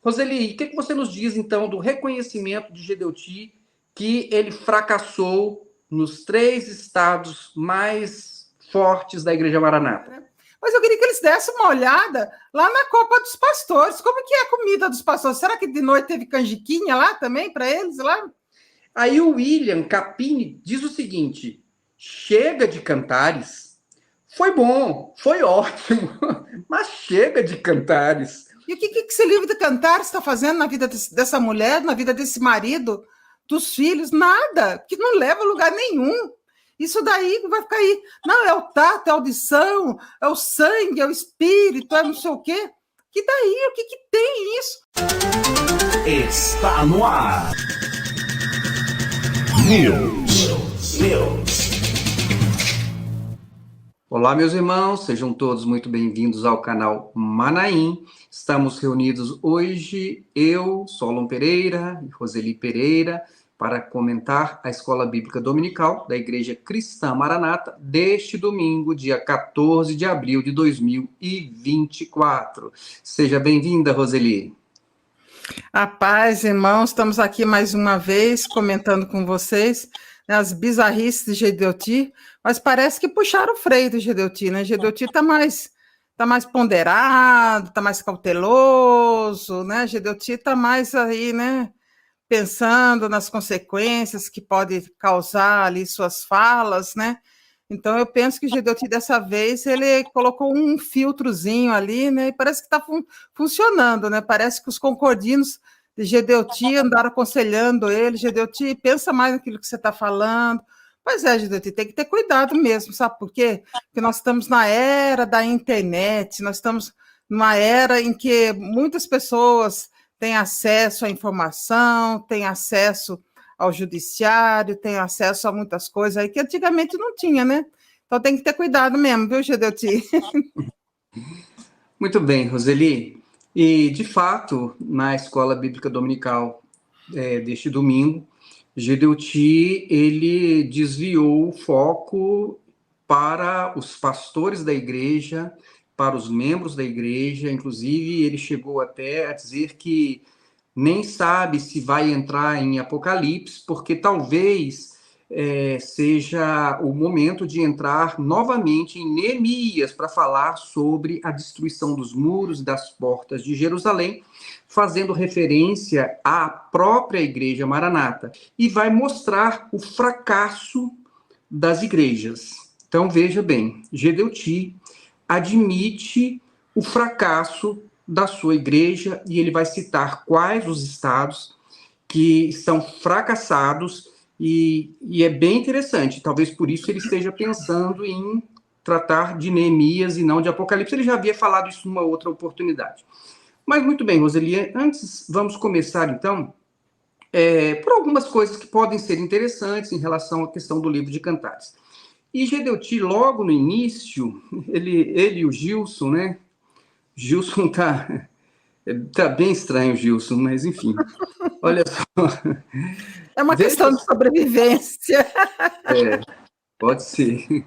Roseli, o que você nos diz, então, do reconhecimento de Gedeuti, que ele fracassou nos 3 estados mais fortes da Igreja Maranata? Mas eu queria que eles dessem uma olhada lá na Copa dos Pastores. Como que é a comida dos pastores? Será que de noite teve canjiquinha lá também para eles lá? Aí o William Capini diz o seguinte: chega de cantares. Foi bom, foi ótimo, mas chega de cantares. E o que esse livro de cantar está fazendo na vida dessa mulher, na vida desse marido, dos filhos? Nada, que não leva a lugar nenhum. Isso daí vai ficar aí. Não, é o tato, é a audição, é o sangue, é o espírito, é não sei o quê. Que daí? O que tem isso? Está no ar. News. Olá, meus irmãos, sejam todos muito bem-vindos ao canal Manaim. Estamos reunidos hoje, eu, Solon Pereira e Roseli Pereira, para comentar a Escola Bíblica Dominical da Igreja Cristã Maranata deste domingo, dia 14 de abril de 2024. Seja bem-vinda, Roseli. A paz, irmãos, estamos aqui mais uma vez comentando com vocês as bizarrices de Gedeuti, mas parece que puxaram o freio do Gedeuti, né? Gedeuti está mais ponderado, está mais cauteloso, né? Gedeuti está mais aí, né? Pensando nas consequências que pode causar ali suas falas, né? Então, eu penso que o Gedeuti, dessa vez, ele colocou um filtrozinho ali, né? E parece que está funcionando, né? Parece que os concordinos de Gedeuti andaram aconselhando ele. Gedeuti, pensa mais naquilo que você está falando. Pois é, Gedeuti, tem que ter cuidado mesmo, sabe por quê? Porque nós estamos na era da internet, nós estamos numa era em que muitas pessoas têm acesso à informação, têm acesso ao judiciário, tem acesso a muitas coisas aí que antigamente não tinha, né? Então tem que ter cuidado mesmo, viu, Gedeuti? Muito bem, Roseli. E, de fato, na Escola Bíblica Dominical deste domingo, Gedeuti, ele desviou o foco para os pastores da igreja, para os membros da igreja, inclusive ele chegou até a dizer que nem sabe se vai entrar em Apocalipse, porque talvez seja o momento de entrar novamente em Neemias para falar sobre a destruição dos muros e das portas de Jerusalém, fazendo referência à própria Igreja Maranata, e vai mostrar o fracasso das igrejas. Então, veja bem, Gedeuti admite o fracasso da sua igreja, e ele vai citar quais os estados que estão fracassados, e é bem interessante, talvez por isso ele esteja pensando em tratar de Neemias e não de Apocalipse. Ele já havia falado isso numa outra oportunidade. Mas muito bem, Roseli, antes vamos começar então por algumas coisas que podem ser interessantes em relação à questão do livro de Cantares. E Gedeuti, logo no início, ele e o Gilson, né? Gilson tá bem estranho, Gilson, mas enfim. Olha só. É uma questão de sobrevivência. Pode ser.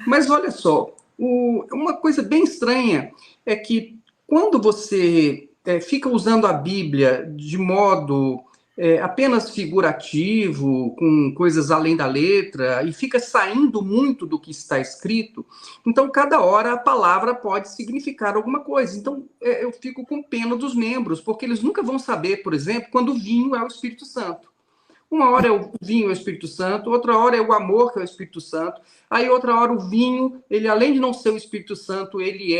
Mas olha só, uma coisa bem estranha é que quando você fica usando a Bíblia de modo apenas figurativo, com coisas além da letra, e fica saindo muito do que está escrito, então cada hora a palavra pode significar alguma coisa. Então eu fico com pena dos membros, porque eles nunca vão saber, por exemplo, quando o vinho é o Espírito Santo. Uma hora é o vinho é o Espírito Santo, outra hora é o amor que é o Espírito Santo, aí outra hora o vinho, ele além de não ser o Espírito Santo, ele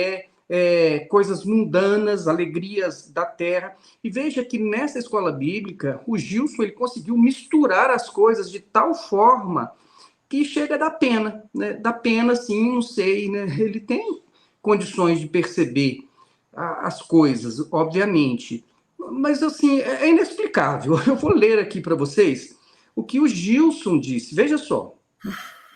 coisas mundanas, alegrias da terra. E veja que nessa escola bíblica, o Gilson ele conseguiu misturar as coisas de tal forma que chega a dar pena, né? Dá pena, sim, não sei, né? Ele tem condições de perceber as coisas, obviamente, mas assim, é inexplicável. Eu vou ler aqui para vocês o que o Gilson disse, veja só,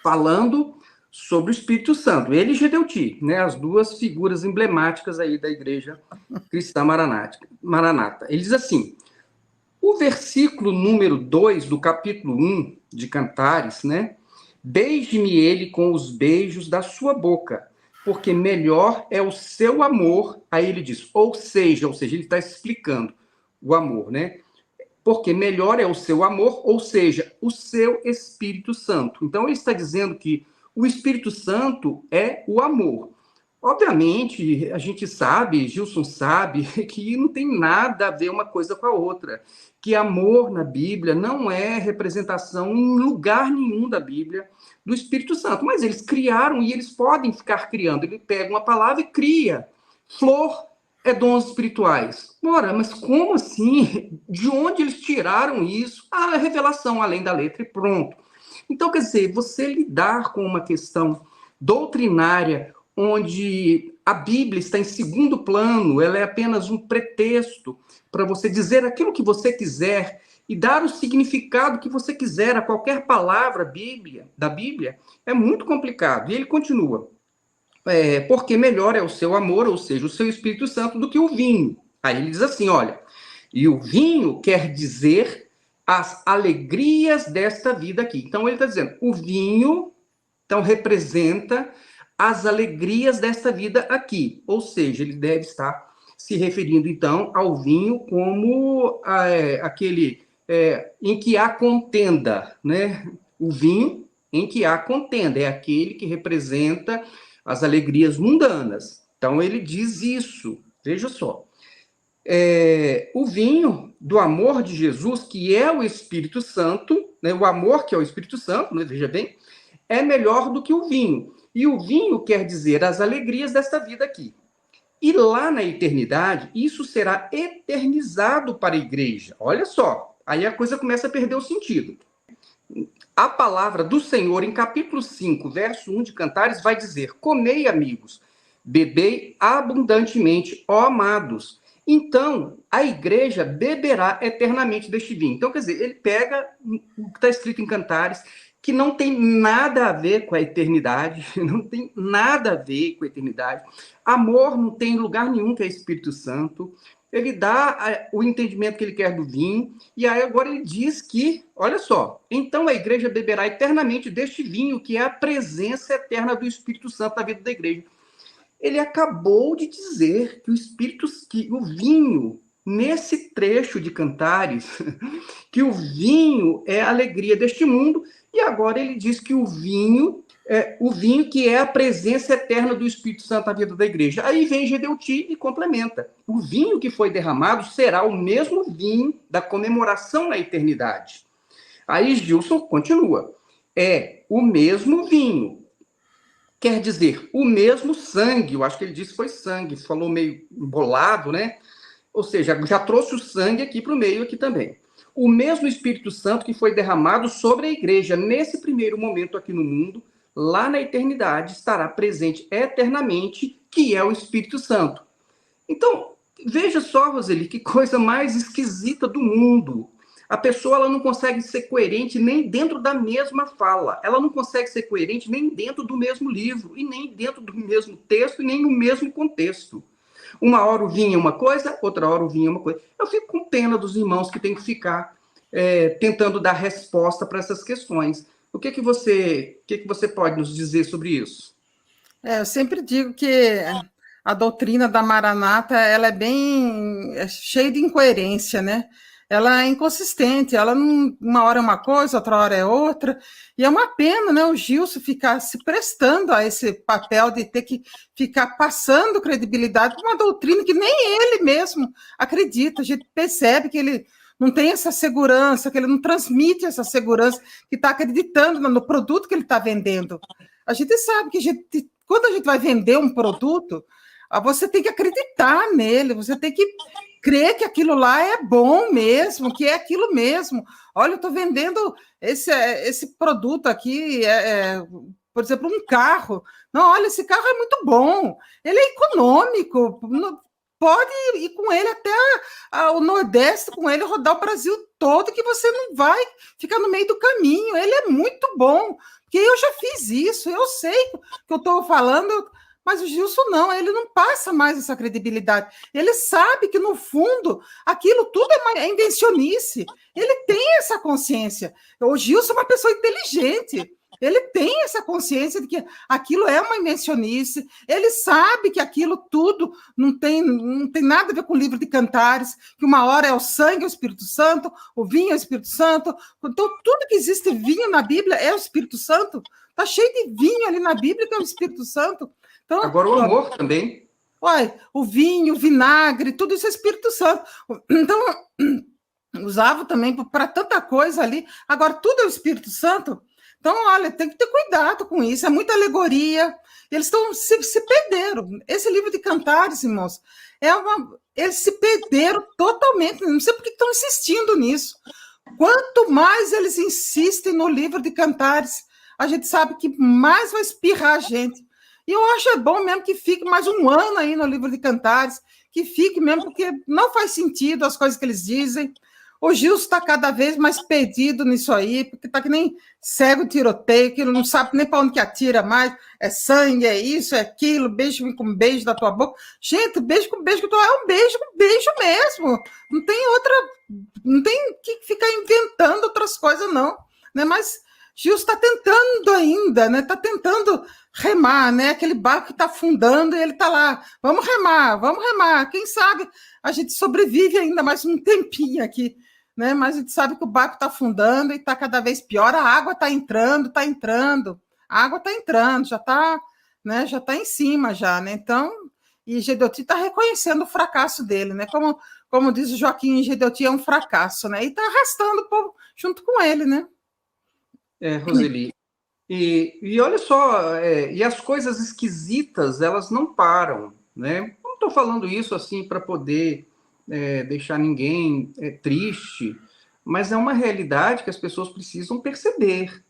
falando sobre o Espírito Santo, ele e Gedeuti, né, as duas figuras emblemáticas aí da Igreja Cristã Maranata. Ele diz assim: o versículo número 2 do capítulo 1 de Cantares, né, beije-me ele com os beijos da sua boca, porque melhor é o seu amor. Aí ele diz, ou seja, ele está explicando, o amor, né? Porque melhor é o seu amor, ou seja, o seu Espírito Santo. Então, ele está dizendo que o Espírito Santo é o amor. Obviamente, a gente sabe, Gilson sabe, que não tem nada a ver uma coisa com a outra. Que amor na Bíblia não é representação em lugar nenhum da Bíblia do Espírito Santo. Mas eles criaram e eles podem ficar criando. Ele pega uma palavra e cria. Flor é dons espirituais. Ora, mas como assim? De onde eles tiraram isso? Ah, revelação além da letra e pronto. Então, quer dizer, você lidar com uma questão doutrinária onde a Bíblia está em segundo plano, ela é apenas um pretexto para você dizer aquilo que você quiser e dar o significado que você quiser a qualquer palavra da Bíblia, é muito complicado. E ele continua, porque melhor é o seu amor, ou seja, o seu Espírito Santo, do que o vinho. Aí ele diz assim, olha, e o vinho quer dizer as alegrias desta vida aqui. Então ele está dizendo, o vinho, então, representa as alegrias desta vida aqui. Ou seja, ele deve estar se referindo, então, ao vinho como aquele em que há contenda, né? O vinho em que há contenda, é aquele que representa as alegrias mundanas. Então, ele diz isso. Veja só. O vinho do amor de Jesus, que é o Espírito Santo, né? O amor que é o Espírito Santo, né? Veja bem, é melhor do que o vinho. E o vinho quer dizer as alegrias desta vida aqui. E lá na eternidade, isso será eternizado para a igreja. Olha só, aí a coisa começa a perder o sentido. A palavra do Senhor, em capítulo 5, verso 1 de Cantares, vai dizer, comei, amigos, bebei abundantemente, ó amados. Então, a igreja beberá eternamente deste vinho. Então, quer dizer, ele pega o que está escrito em Cantares, que não tem nada a ver com a eternidade, não tem nada a ver com a eternidade. Amor não tem lugar nenhum que é Espírito Santo. Ele dá o entendimento que ele quer do vinho, e aí agora ele diz que, olha só, então a igreja beberá eternamente deste vinho, que é a presença eterna do Espírito Santo na vida da igreja. Ele acabou de dizer que o vinho, nesse trecho de Cantares, que o vinho é a alegria deste mundo, e agora ele diz que o vinho que é a presença eterna do Espírito Santo na vida da igreja. Aí vem Gedeuti e complementa. O vinho que foi derramado será o mesmo vinho da comemoração na eternidade. Aí Gilson continua. É o mesmo vinho. Quer dizer, o mesmo sangue. Eu acho que ele disse que foi sangue. Falou meio embolado, né? Ou seja, já trouxe o sangue aqui para o meio aqui também. O mesmo Espírito Santo que foi derramado sobre a igreja nesse primeiro momento aqui no mundo, lá na eternidade, estará presente eternamente, que é o Espírito Santo. Então, veja só, Roseli, que coisa mais esquisita do mundo. A pessoa ela não consegue ser coerente nem dentro da mesma fala. Ela não consegue ser coerente nem dentro do mesmo livro, e nem dentro do mesmo texto, e nem no mesmo contexto. Uma hora o vinho é uma coisa, outra hora o vinho é uma coisa. Eu fico com pena dos irmãos que têm que ficar tentando dar resposta para essas questões. O que você pode nos dizer sobre isso? Eu sempre digo que a doutrina da Maranata ela é bem cheia de incoerência, né? Ela é inconsistente, ela uma hora é uma coisa, outra hora é outra, e é uma pena, né, o Gilson ficar se prestando a esse papel de ter que ficar passando credibilidade para uma doutrina que nem ele mesmo acredita. A gente percebe que ele não tem essa segurança, que ele não transmite essa segurança, que está acreditando no produto que ele está vendendo. A gente sabe que quando a gente vai vender um produto, você tem que acreditar nele, você tem que crer que aquilo lá é bom mesmo, que é aquilo mesmo. Olha, eu estou vendendo esse produto aqui, por exemplo, um carro. Não, olha, esse carro é muito bom, ele é econômico, pode ir com ele até o Nordeste, com ele rodar o Brasil todo, que você não vai ficar no meio do caminho. Ele é muito bom, porque eu já fiz isso, eu sei o que eu estou falando. Mas o Gilson não, ele não passa mais essa credibilidade. Ele sabe que, no fundo, aquilo tudo é invencionice. Ele tem essa consciência. O Gilson é uma pessoa inteligente. Ele tem essa consciência de que aquilo é uma invencionice, ele sabe que aquilo tudo não tem nada a ver com o livro de Cantares, que uma hora é o sangue, o Espírito Santo, o vinho é o Espírito Santo. Então, tudo que existe vinho na Bíblia é o Espírito Santo. Está cheio de vinho ali na Bíblia, que é o Espírito Santo. Então, agora o amor também. Olha, o vinho, o vinagre, tudo isso é Espírito Santo. Então, usava também para tanta coisa ali. Agora, tudo é o Espírito Santo. Então, olha, tem que ter cuidado com isso. É muita alegoria. Eles se perderam. Esse livro de Cantares, irmãos, eles se perderam totalmente. Não sei por que estão insistindo nisso. Quanto mais eles insistem no livro de Cantares, a gente sabe que mais vai espirrar a gente. E eu acho bom mesmo que fique mais um ano aí no livro de Cantares, que fique mesmo, porque não faz sentido as coisas que eles dizem. O Gilson está cada vez mais perdido nisso aí, porque está que nem cego tiroteio, que ele não sabe nem para onde que atira mais. É sangue, é isso, é aquilo, beijo com beijo da tua boca. Gente, beijo com beijo é um beijo com beijo mesmo. Não tem que ficar inventando outras coisas, não. Né? Mas Gilson está tentando ainda, né? Está tentando remar, né? Aquele barco que está afundando e ele está lá. Vamos remar. Quem sabe a gente sobrevive ainda mais um tempinho aqui, né? Mas a gente sabe que o barco está afundando e está cada vez pior. A água está entrando. A água está entrando, já está, né? Já está em cima já, né? Então, e Gedeuti está reconhecendo o fracasso dele, né? Como diz o Joaquim, Gedeuti é um fracasso, né? E está arrastando o povo junto com ele, né? Roseli. E olha só, e as coisas esquisitas, elas não param, né? Não estou falando isso assim para poder deixar ninguém triste, mas é uma realidade que as pessoas precisam perceber,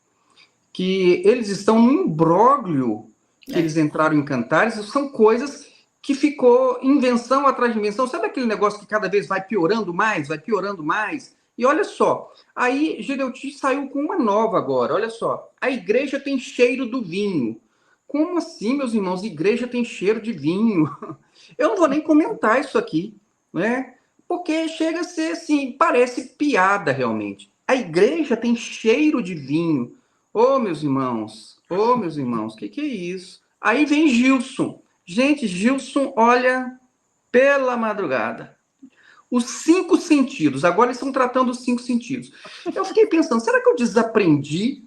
que eles estão no imbróglio que eles entraram em Cantares, são coisas que ficou invenção atrás de invenção. Sabe aquele negócio que cada vez vai piorando mais? E olha só, aí Gedeuti saiu com uma nova agora, olha só. A igreja tem cheiro do vinho. Como assim, meus irmãos? Igreja tem cheiro de vinho? Eu não vou nem comentar isso aqui, né? Porque chega a ser assim, parece piada realmente. A igreja tem cheiro de vinho. Meus irmãos, o que é isso? Aí vem Gilson. Gente, Gilson, olha, pela madrugada. Os 5 sentidos. Agora eles estão tratando os 5 sentidos. Eu fiquei pensando, será que eu desaprendi?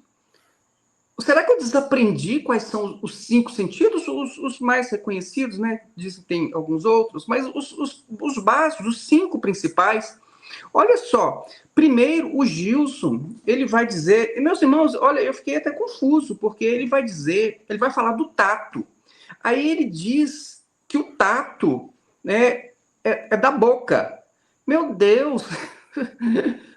Será que eu desaprendi quais são os 5 sentidos? Os mais reconhecidos, né? Dizem que tem alguns outros, mas os básicos, os 5 principais. Olha só, primeiro o Gilson, ele vai dizer... Meus irmãos, olha, eu fiquei até confuso, porque ele vai falar do tato. Aí ele diz que o tato, né, é da boca. Meu Deus,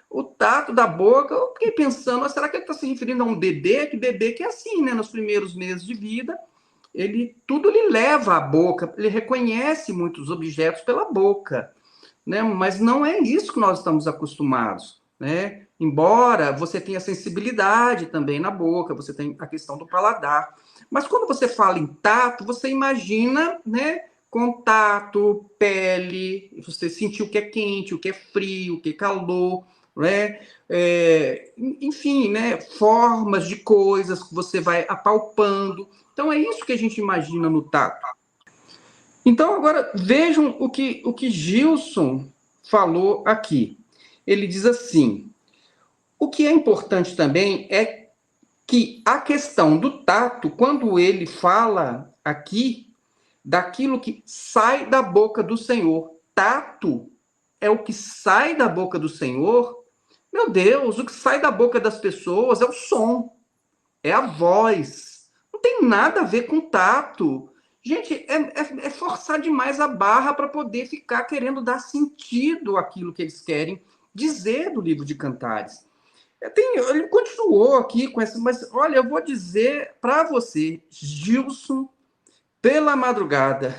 o tato da boca, eu fiquei pensando, será que ele está se referindo a um bebê? Que bebê que é assim, né? Nos primeiros meses de vida, tudo lhe leva à boca, ele reconhece muitos objetos pela boca, né? Mas não é isso que nós estamos acostumados, né? Embora você tenha sensibilidade também na boca, você tem a questão do paladar. Mas quando você fala em tato, você imagina, né? Contato, pele, você sentir o que é quente, o que é frio, o que é calor, né? Enfim, né? Formas de coisas que você vai apalpando. Então, é isso que a gente imagina no tato. Então, agora, vejam o que Gilson falou aqui. Ele diz assim, o que é importante também é que a questão do tato, quando ele fala aqui, daquilo que sai da boca do Senhor. Tato é o que sai da boca do Senhor. Meu Deus, o que sai da boca das pessoas é o som, é a voz. Não tem nada a ver com tato. Gente, é forçar demais a barra para poder ficar querendo dar sentido àquilo que eles querem dizer do livro de Cantares. Ele continuou aqui com essa, mas olha, eu vou dizer para você, Gilson, pela madrugada.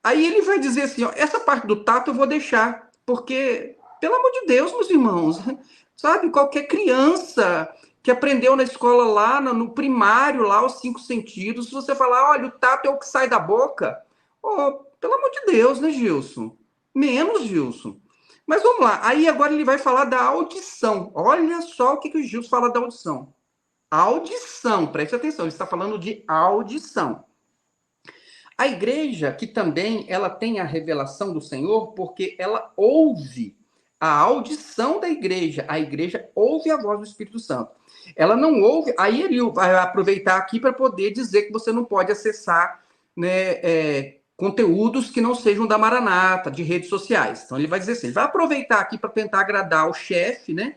Aí ele vai dizer assim, essa parte do tato eu vou deixar, porque, pelo amor de Deus, meus irmãos, sabe, qualquer criança que aprendeu na escola lá, no primário, lá, os 5 sentidos, se você falar, olha, o tato é o que sai da boca, pelo amor de Deus, né, Gilson? Menos, Gilson. Mas vamos lá, aí agora ele vai falar da audição. Olha só o que o Gilson fala da audição. audição, preste atenção, ele está falando de audição. A igreja que também ela tem a revelação do Senhor, porque ela ouve a audição da igreja. A igreja ouve a voz do Espírito Santo. Ela não ouve, aí ele vai aproveitar aqui para poder dizer que você não pode acessar, né, conteúdos que não sejam da Maranata, de redes sociais. Então ele vai dizer assim, ele vai aproveitar aqui para tentar agradar o chefe, né?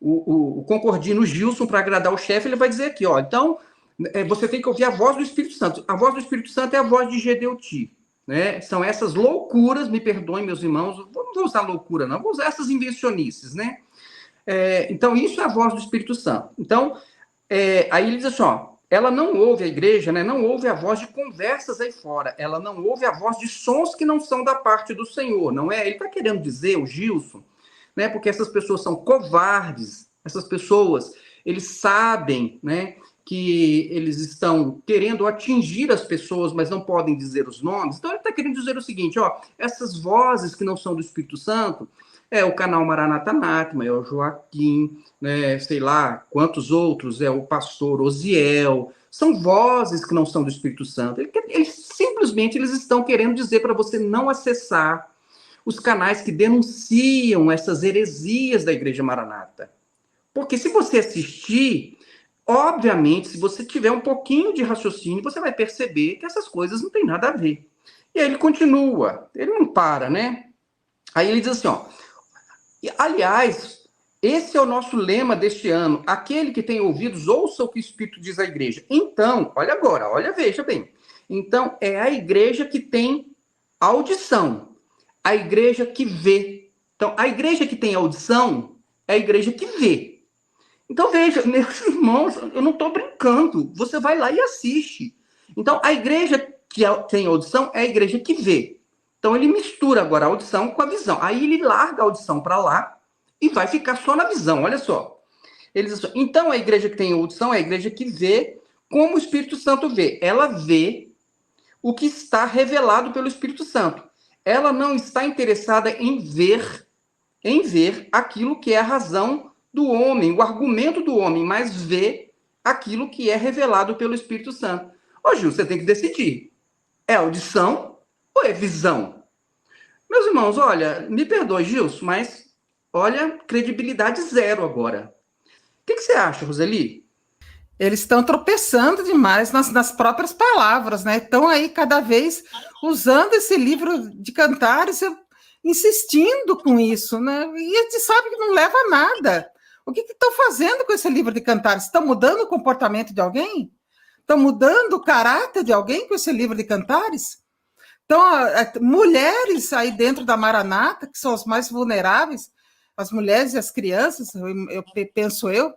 O Concordino Gilson, para agradar o chefe, ele vai dizer aqui, ó, então você tem que ouvir a voz do Espírito Santo. A voz do Espírito Santo é a voz de Gedeuti, né? São essas loucuras, me perdoem, meus irmãos, não vou usar loucura, não, vou usar essas invencionices, né? Então, isso é a voz do Espírito Santo. Então, aí ele diz assim, ó, ela não ouve a igreja, né? Não ouve a voz de conversas aí fora, ela não ouve a voz de sons que não são da parte do Senhor, não é? Ele está querendo dizer, o Gilson, né? Porque essas pessoas são covardes, essas pessoas, eles sabem, né? Que eles estão querendo atingir as pessoas, mas não podem dizer os nomes. Então ele está querendo dizer o seguinte, ó, essas vozes que não são do Espírito Santo, o canal Maranata Anátema, o Joaquim, né, sei lá, quantos outros, o pastor Osiel, são vozes que não são do Espírito Santo. Simplesmente eles estão querendo dizer para você não acessar os canais que denunciam essas heresias da Igreja Maranata. Porque se você assistir, obviamente, se você tiver um pouquinho de raciocínio, você vai perceber que essas coisas não têm nada a ver. E aí ele continua, ele não para, né? Aí ele diz assim, ó, aliás, esse é o nosso lema deste ano, aquele que tem ouvidos, ouça o que o Espírito diz à igreja. Então, olha agora, veja bem. Então, é a igreja que tem audição, a igreja que vê. Então, a igreja que tem audição é a igreja que vê. Então, veja, meus irmãos, eu não estou brincando. Você vai lá e assiste. Então, a igreja que tem audição é a igreja que vê. Então, ele mistura agora a audição com a visão. Aí, ele larga a audição para lá e vai ficar só na visão. Olha só. Ele diz assim, então, a igreja que tem audição é a igreja que vê como o Espírito Santo vê. Ela vê o que está revelado pelo Espírito Santo. Ela não está interessada em ver aquilo que é a razão do homem, o argumento do homem, mas vê aquilo que é revelado pelo Espírito Santo. Ô, Gil, você tem que decidir. É audição ou é visão? Meus irmãos, olha, me perdoe, Gilson, mas olha, credibilidade zero agora. O que você acha, Roseli? Eles estão tropeçando demais nas próprias palavras, né? Estão aí cada vez usando esse livro de Cantares, insistindo com isso, né? E a gente sabe que não leva a nada. O que estão fazendo com esse livro de Cantares? Estão mudando o comportamento de alguém? Estão mudando o caráter de alguém com esse livro de Cantares? Então, mulheres aí dentro da Maranata, que são as mais vulneráveis, as mulheres e as crianças, penso eu,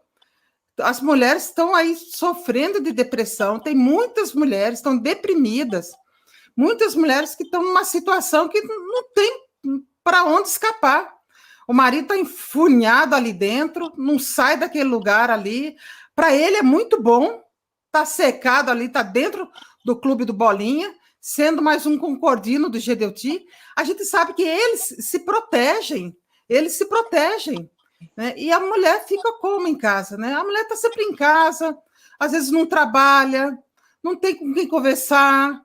as mulheres estão aí sofrendo de depressão, tem muitas mulheres que estão deprimidas, muitas mulheres que estão numa situação que não tem para onde escapar. O marido está enfunhado ali dentro, não sai daquele lugar ali. Para ele é muito bom, está secado ali, está dentro do clube do Bolinha, sendo mais um concordino do Gedeuti. A gente sabe que eles se protegem, né? E a mulher fica como em casa, né? A mulher está sempre em casa, às vezes não trabalha, não tem com quem conversar,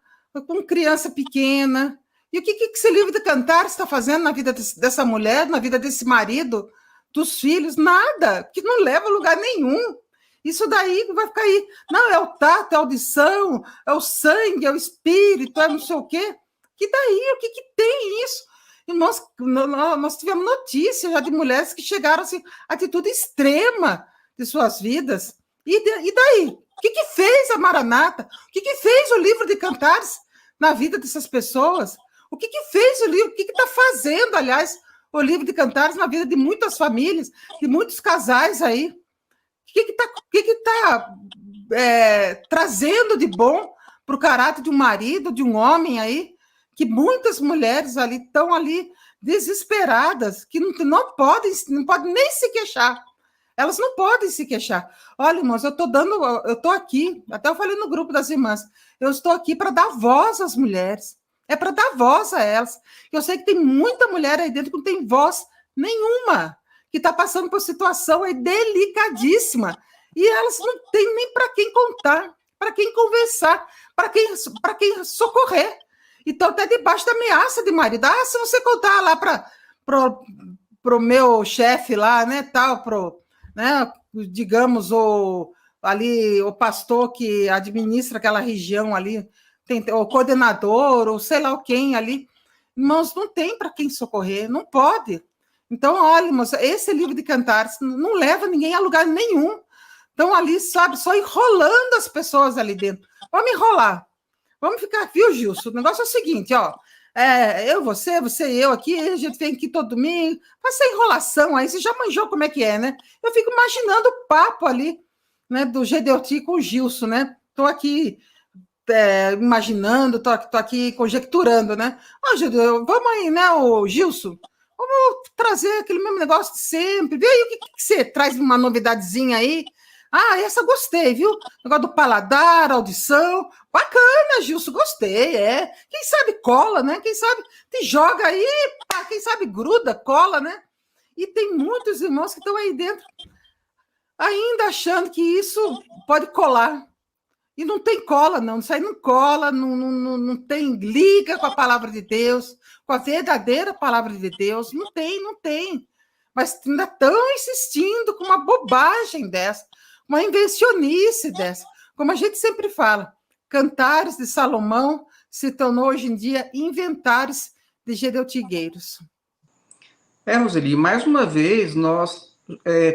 com criança pequena. E o que esse livro de Cantares está fazendo na vida dessa mulher, na vida desse marido, dos filhos? Nada, que não leva a lugar nenhum. Isso daí vai ficar aí. Não, é o tato, é a audição, é o sangue, é o espírito, é não sei o quê. Que daí? O que tem isso? E nós tivemos notícias já de mulheres que chegaram assim, a atitude extrema de suas vidas. E daí? O que fez a Maranata? O que fez o livro de Cantares na vida dessas pessoas? O que fez o livro? O que está fazendo, aliás, o livro de Cantares na vida de muitas famílias, de muitos casais aí? O que está trazendo de bom para o caráter de um marido, de um homem aí, que muitas mulheres ali estão ali desesperadas, que não podem nem se queixar. Elas não podem se queixar. Olha, irmãos, eu estou aqui, até eu falei no grupo das irmãs, eu estou aqui para dar voz às mulheres. É para dar voz a elas. Eu sei que tem muita mulher aí dentro que não tem voz nenhuma, que está passando por situação aí delicadíssima. e elas não têm nem para quem contar, para quem conversar, para quem socorrer. Então, até debaixo da ameaça de marido. Ah, se você contar lá para o meu chefe lá, né, tal, né, digamos, ali o pastor que administra aquela região ali, o coordenador, ou sei lá quem ali, irmãos, não tem para quem socorrer, não pode. Então, olha, moça, esse livro de Cantares não leva ninguém a lugar nenhum. Então, ali, sabe, só enrolando as pessoas ali dentro. Vamos enrolar. Vamos ficar, viu, Gilson? O negócio é o seguinte, ó. Eu, você e eu aqui, a gente vem aqui todo domingo. Faz essa enrolação aí, você já manjou como é que é, né? Eu fico imaginando o papo ali, né, do Gedeuti com o Gilson, né? Estou aqui imaginando, tô aqui conjecturando, né? Vamos aí, né, o Gilson? Vamos trazer aquele mesmo negócio de sempre. Vê aí o que você traz uma novidadezinha aí. Ah, essa gostei, viu? Negócio do paladar, audição. Bacana, Gilson, gostei, Quem sabe cola, né? Quem sabe te joga aí, pá, quem sabe gruda, cola, né? E tem muitos irmãos que estão aí dentro ainda achando que isso pode colar. E não tem cola, não. Isso aí não cola, não tem liga com a palavra de Deus, com a verdadeira palavra de Deus. Não tem. Mas ainda estão insistindo com uma bobagem dessa, uma invencionice dessa. Como a gente sempre fala, Cantares de Salomão se tornou hoje em dia Inventares de Gedeutigueiros. Roseli, mais uma vez, nós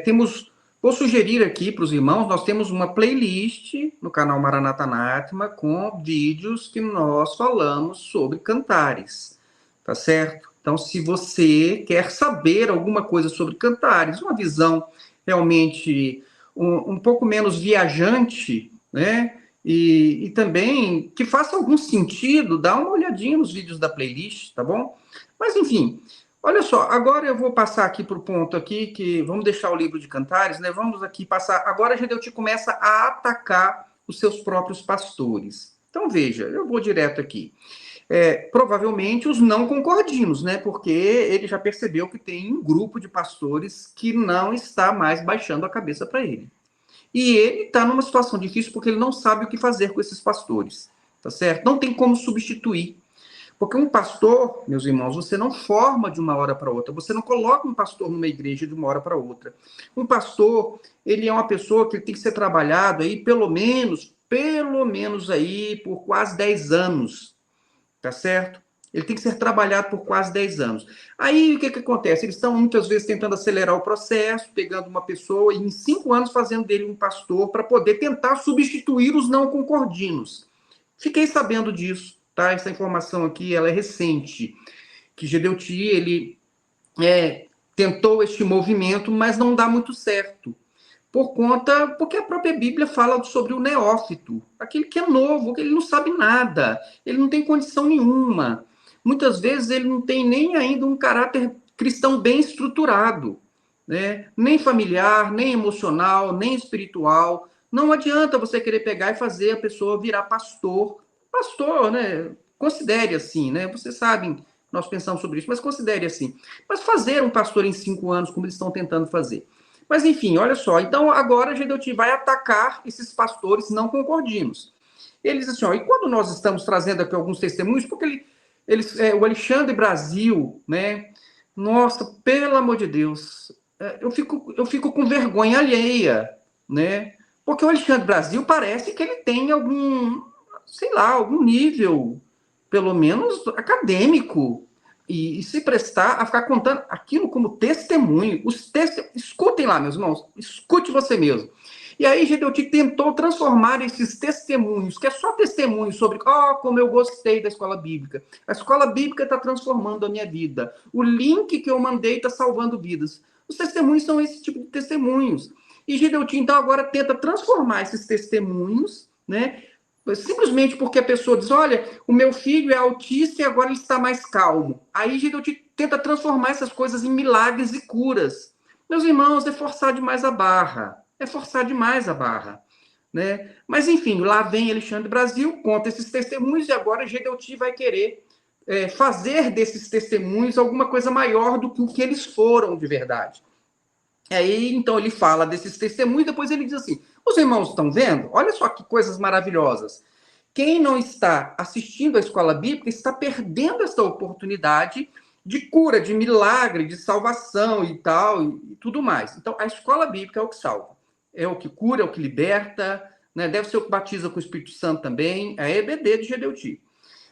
temos... Vou sugerir aqui para os irmãos, nós temos uma playlist no canal Maranata Anathema com vídeos que nós falamos sobre Cantares, tá certo? Então, se você quer saber alguma coisa sobre Cantares, uma visão realmente um pouco menos viajante, né? E também que faça algum sentido, dá uma olhadinha nos vídeos da playlist, tá bom? Mas, enfim... Olha só, agora eu vou passar aqui para o ponto aqui, que vamos deixar o livro de Cantares, né? Vamos aqui passar... Agora a Gedeuti começa a atacar os seus próprios pastores. Então, veja, eu vou direto aqui. Provavelmente os não concordinos, né? Porque ele já percebeu que tem um grupo de pastores que não está mais baixando a cabeça para ele. E ele está numa situação difícil porque ele não sabe o que fazer com esses pastores, tá certo? Não tem como substituir. Porque um pastor, meus irmãos, você não forma de uma hora para outra. Você não coloca um pastor numa igreja de uma hora para outra. Um pastor, ele é uma pessoa que tem que ser trabalhado aí pelo menos aí por quase 10 anos, tá certo? Ele tem que ser trabalhado por quase 10 anos. Aí, o que acontece? Eles estão muitas vezes tentando acelerar o processo, pegando uma pessoa e em 5 anos fazendo dele um pastor para poder tentar substituir os não concordinos. Fiquei sabendo disso. Tá? Essa informação aqui ela é recente, que Gedeuti ele tentou este movimento, mas não dá muito certo, porque a própria Bíblia fala sobre o neófito, aquele que é novo, que ele não sabe nada, ele não tem condição nenhuma. Muitas vezes ele não tem nem ainda um caráter cristão bem estruturado, né? Nem familiar, nem emocional, nem espiritual. Não adianta você querer pegar e fazer a pessoa virar pastor, né? Considere assim, né? Vocês sabem, nós pensamos sobre isso, mas considere assim. Mas fazer um pastor em 5 anos, como eles estão tentando fazer. Mas, enfim, olha só. Então, agora a Gedeuti vai atacar esses pastores não concordinos. Eles assim, ó, e quando nós estamos trazendo aqui alguns testemunhos, porque o Alexandre Brasil, né? Nossa, pelo amor de Deus, eu fico com vergonha alheia, né? Porque o Alexandre Brasil parece que ele tem algum nível, pelo menos acadêmico, e se prestar a ficar contando aquilo como testemunho. Escutem lá, meus irmãos, escute você mesmo. E aí, Gedeuti tentou transformar esses testemunhos, que é só testemunho sobre como eu gostei da escola bíblica. A escola bíblica está transformando a minha vida. O link que eu mandei está salvando vidas. Os testemunhos são esse tipo de testemunhos. E Gedeuti, então, agora tenta transformar esses testemunhos, né? Simplesmente porque a pessoa diz, olha, o meu filho é autista e agora ele está mais calmo. Aí Gedeuti tenta transformar essas coisas em milagres e curas. Meus irmãos, é forçar demais a barra. Né? Mas, enfim, lá vem Alexandre Brasil, conta esses testemunhos e agora Gedeuti vai querer fazer desses testemunhos alguma coisa maior do que o que eles foram de verdade. Aí, então, ele fala desses testemunhos, depois ele diz assim, os irmãos estão vendo? Olha só que coisas maravilhosas. Quem não está assistindo à escola bíblica está perdendo essa oportunidade de cura, de milagre, de salvação e tal, e tudo mais. Então, a escola bíblica é o que salva. É o que cura, é o que liberta, né? Deve ser o que batiza com o Espírito Santo também, é a EBD de Gedeuti.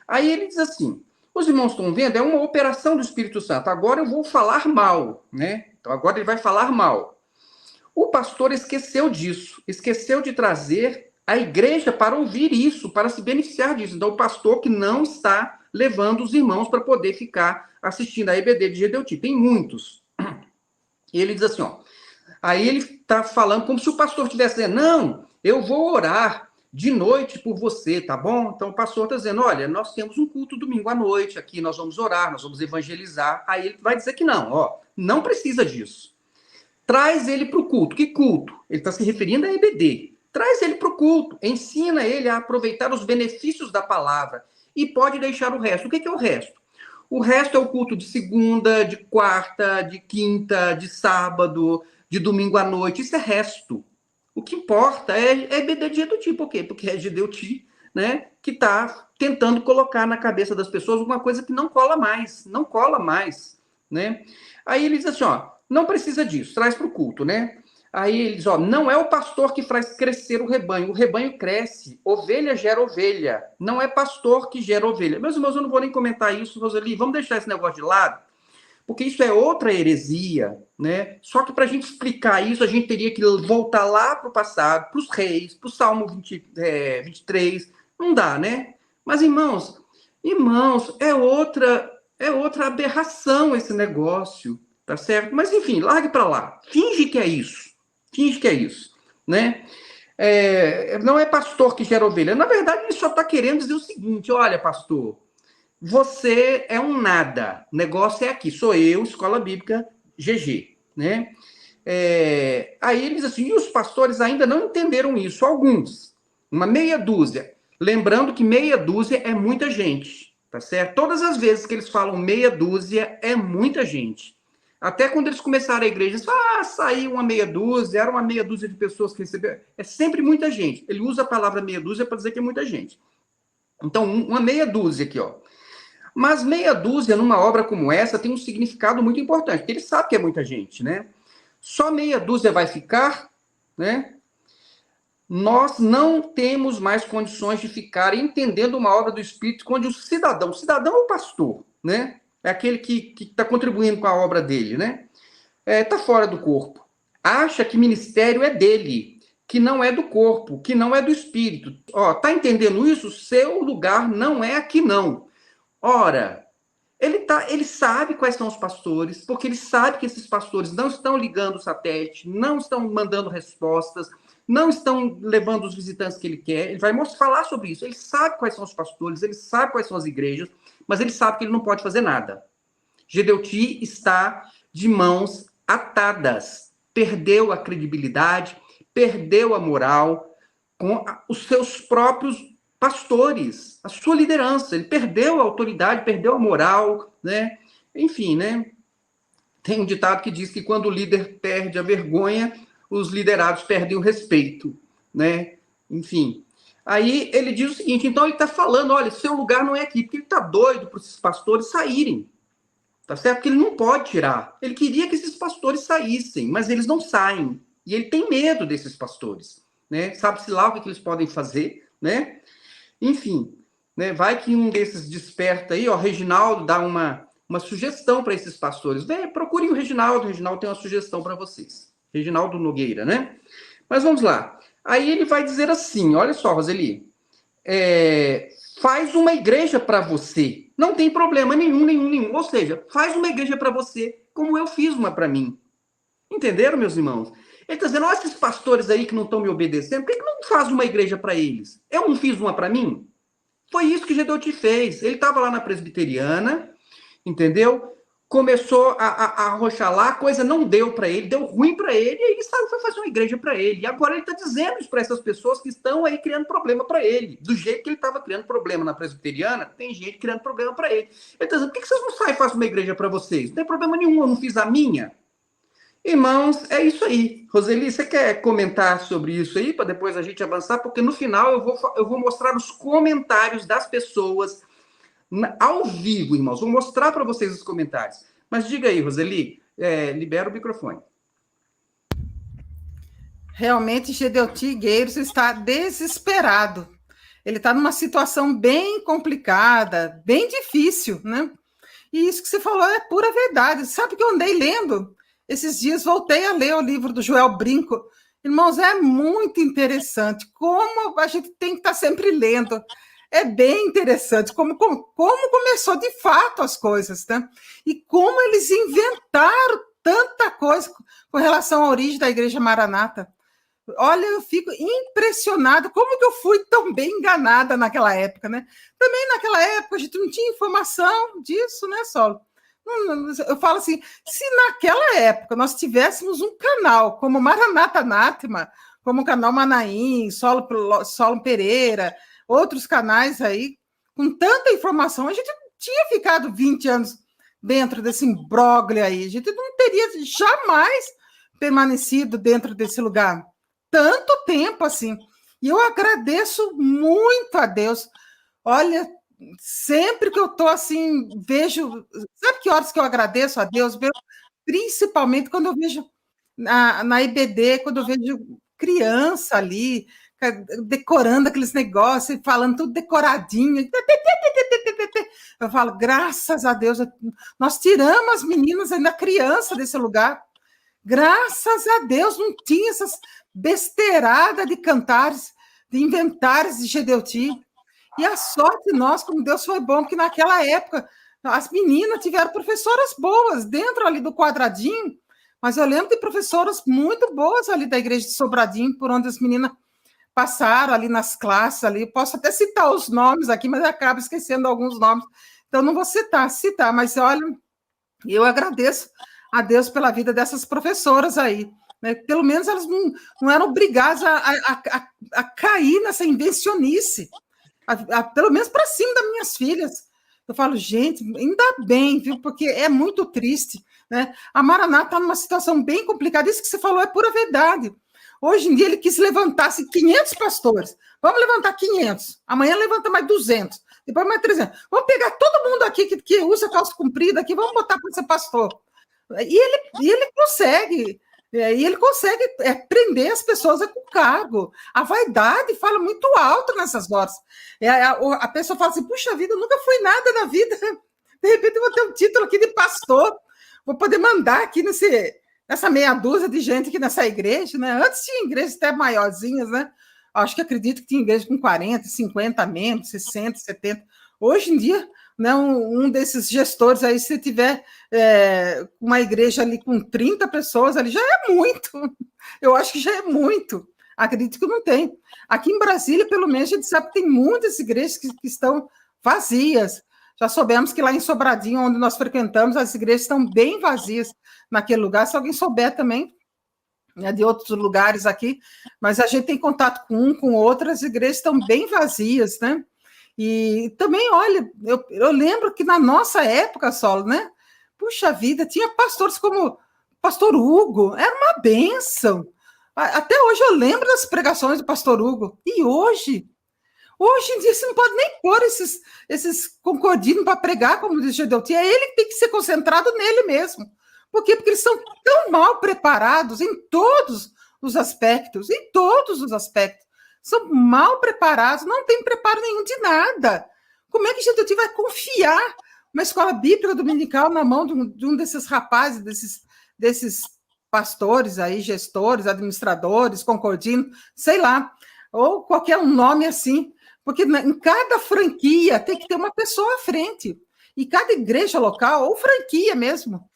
Aí ele diz assim, os irmãos estão vendo, é uma operação do Espírito Santo. Agora eu vou falar mal, né? Então agora ele vai falar mal. O pastor esqueceu disso, esqueceu de trazer a igreja para ouvir isso, para se beneficiar disso. Então o pastor que não está levando os irmãos para poder ficar assistindo a EBD de Gedeuti. Tem muitos. E ele diz assim, ó, aí ele está falando como se o pastor estivesse dizendo, não, eu vou orar de noite por você, tá bom? Então o pastor está dizendo, olha, nós temos um culto domingo à noite aqui, nós vamos orar, nós vamos evangelizar. Aí ele vai dizer que não, ó, não precisa disso. Traz ele para o culto. Que culto? Ele está se referindo a EBD. Traz ele para o culto, ensina ele a aproveitar os benefícios da palavra e pode deixar o resto. O que é o resto? O resto é o culto de segunda, de quarta, de quinta, de sábado, de domingo à noite. Isso é resto. O que importa é EBD de Gedeuti. Por quê? Porque é Gedeuti, né, que está tentando colocar na cabeça das pessoas alguma coisa que não cola mais. Não cola mais, né? Aí ele diz assim, ó, não precisa disso, traz para o culto, né? Aí ele diz, ó, não é o pastor que faz crescer o rebanho cresce, ovelha gera ovelha, não é pastor que gera ovelha. Meus irmãos, eu não vou nem comentar isso, Roseli, vamos deixar esse negócio de lado, porque isso é outra heresia, né? Só que para a gente explicar isso, a gente teria que voltar lá para o passado, para os reis, para o Salmo 23, não dá, né? Mas, irmãos, é outra aberração esse negócio, tá certo? Mas, enfim, largue para lá, finge que é isso, né? Não é pastor que gera ovelha, na verdade ele só está querendo dizer o seguinte, olha, pastor, você é um nada. O negócio é aqui. Sou eu, Escola Bíblica GG, né? Aí ele diz assim, e os pastores ainda não entenderam isso. Alguns. Uma meia dúzia. Lembrando que meia dúzia é muita gente, tá certo? Todas as vezes que eles falam meia dúzia, é muita gente. Até quando eles começaram a igreja, eles falam, saiu uma meia dúzia, era uma meia dúzia de pessoas que receberam. É sempre muita gente. Ele usa a palavra meia dúzia para dizer que é muita gente. Então, uma meia dúzia aqui, ó. Mas meia dúzia numa obra como essa tem um significado muito importante, porque ele sabe que é muita gente, né? Só meia dúzia vai ficar, né? Nós não temos mais condições de ficar entendendo uma obra do Espírito onde o cidadão é o pastor, né? É aquele que está contribuindo com a obra dele, né? Está fora do corpo. Acha que ministério é dele, que não é do corpo, que não é do Espírito. Ó, tá entendendo isso? Seu lugar não é aqui, não. Ora, ele sabe quais são os pastores, porque ele sabe que esses pastores não estão ligando o satélite, não estão mandando respostas, não estão levando os visitantes que ele quer. Ele vai falar sobre isso. Ele sabe quais são os pastores, ele sabe quais são as igrejas, mas ele sabe que ele não pode fazer nada. Gedeuti está de mãos atadas, perdeu a credibilidade, perdeu a moral com os seus próprios pastores, a sua liderança. Ele perdeu a autoridade, perdeu a moral, né? Enfim, né? Tem um ditado que diz que quando o líder perde a vergonha, os liderados perdem o respeito, né? Enfim. Aí ele diz o seguinte, então ele está falando, olha, seu lugar não é aqui, porque ele está doido para esses pastores saírem, tá certo? Porque ele não pode tirar. Ele queria que esses pastores saíssem, mas eles não saem. E ele tem medo desses pastores, né? Sabe-se lá o que eles podem fazer, né? Enfim, né? Vai que um desses desperta aí, ó, Reginaldo dá uma sugestão para esses pastores. Procurem o Reginaldo tem uma sugestão para vocês. Reginaldo Nogueira, né? Mas vamos lá. Aí ele vai dizer assim, olha só, Roseli, faz uma igreja para você. Não tem problema nenhum. Ou seja, faz uma igreja para você, como eu fiz uma para mim. Entenderam, meus irmãos? Ele está dizendo, olha esses pastores aí que não estão me obedecendo, por que não faz uma igreja para eles? Eu não fiz uma para mim? Foi isso que Gedeuti fez. Ele estava lá na presbiteriana, entendeu? Começou a arrochar lá, a coisa não deu para ele, deu ruim para ele, e ele saiu, foi fazer uma igreja para ele. E agora ele está dizendo isso para essas pessoas que estão aí criando problema para ele. Do jeito que ele estava criando problema na presbiteriana, tem gente criando problema para ele. Ele está dizendo, por que vocês não saem e fazem uma igreja para vocês? Não tem problema nenhum, eu não fiz a minha. Irmãos, é isso aí. Roseli, você quer comentar sobre isso aí, para depois a gente avançar? Porque no final eu vou mostrar os comentários das pessoas ao vivo, irmãos. Vou mostrar para vocês os comentários. Mas diga aí, Roseli, libera o microfone. Realmente, Gedeuti Gueiros está desesperado. Ele está numa situação bem complicada, bem difícil, né? E isso que você falou é pura verdade. Sabe que eu andei lendo? Esses dias voltei a ler o livro do Joel Brinco. Irmãos, é muito interessante. Como a gente tem que estar sempre lendo. É bem interessante como começou de fato as coisas, né? E como eles inventaram tanta coisa com relação à origem da Igreja Maranata. Olha, eu fico impressionado como que eu fui tão bem enganada naquela época, né? Também naquela época a gente não tinha informação disso, né, Saulo? Eu falo assim, se naquela época nós tivéssemos um canal como Maranata Anathema, como o canal Manaim, Solo Pereira, outros canais aí, com tanta informação, a gente não tinha ficado 20 anos dentro desse imbróglio aí, a gente não teria jamais permanecido dentro desse lugar tanto tempo assim. E eu agradeço muito a Deus. Olha, sempre que eu estou assim, vejo. Sabe que horas que eu agradeço a Deus? Principalmente quando eu vejo na IBD, quando eu vejo criança ali, decorando aqueles negócios, falando tudo decoradinho. Eu falo, graças a Deus, nós tiramos as meninas ainda criança desse lugar. Graças a Deus não tinha essas besteiradas de cantares, de inventares de Gedeuti. E a sorte de nós, como Deus foi bom, que naquela época as meninas tiveram professoras boas dentro ali do quadradinho, mas eu lembro de professoras muito boas ali da igreja de Sobradinho, por onde as meninas passaram ali nas classes ali. Posso até citar os nomes aqui, mas acabo esquecendo alguns nomes. Então não vou citar, mas olha, eu agradeço a Deus pela vida dessas professoras aí. Né? Pelo menos elas não eram obrigadas a cair nessa invencionice, pelo menos para cima das minhas filhas. Eu falo, gente, ainda bem, viu? Porque é muito triste. Né? A Maranata está numa situação bem complicada. Isso que você falou é pura verdade. Hoje em dia ele quis levantar 500 pastores. Vamos levantar 500. Amanhã levanta mais 200. Depois mais 300. Vamos pegar todo mundo aqui que usa calça comprida aqui, vamos botar para ser pastor. E ele consegue. E ele consegue prender as pessoas com cargo. A vaidade fala muito alto nessas horas. A pessoa fala assim, puxa vida, eu nunca fui nada na vida. De repente eu vou ter um título aqui de pastor. Vou poder mandar aqui nessa meia dúzia de gente aqui nessa igreja. Né? Antes tinha igrejas até maiorzinhas, né? Acho que acredito que tinha igreja com 40, 50 membros, 60, 70. Hoje em dia, né, um desses gestores aí, se tiver uma igreja ali com 30 pessoas, ali já é muito. Eu acho que já é muito. Acredito que não tem. Aqui em Brasília, pelo menos, a gente sabe que tem muitas igrejas que estão vazias. Já soubemos que lá em Sobradinho, onde nós frequentamos, as igrejas estão bem vazias naquele lugar. Se alguém souber também, de outros lugares aqui, mas a gente tem contato com outras igrejas estão bem vazias, né? E também, olha, eu lembro que na nossa época, Solo, né? Puxa vida, tinha pastores como pastor Hugo, era uma bênção. Até hoje eu lembro das pregações do pastor Hugo. E hoje em dia você não pode nem pôr esses concordinos para pregar, como diz Gedeuti, é ele que tem que ser concentrado nele mesmo. Por quê? Porque eles são tão mal preparados em todos os aspectos, São mal preparados, não tem preparo nenhum de nada. Como é que a gente vai confiar uma escola bíblica dominical na mão de um desses rapazes, desses pastores aí, gestores, administradores, concordinos, sei lá, ou qualquer um nome assim, porque em cada franquia tem que ter uma pessoa à frente, e cada igreja local, ou franquia mesmo,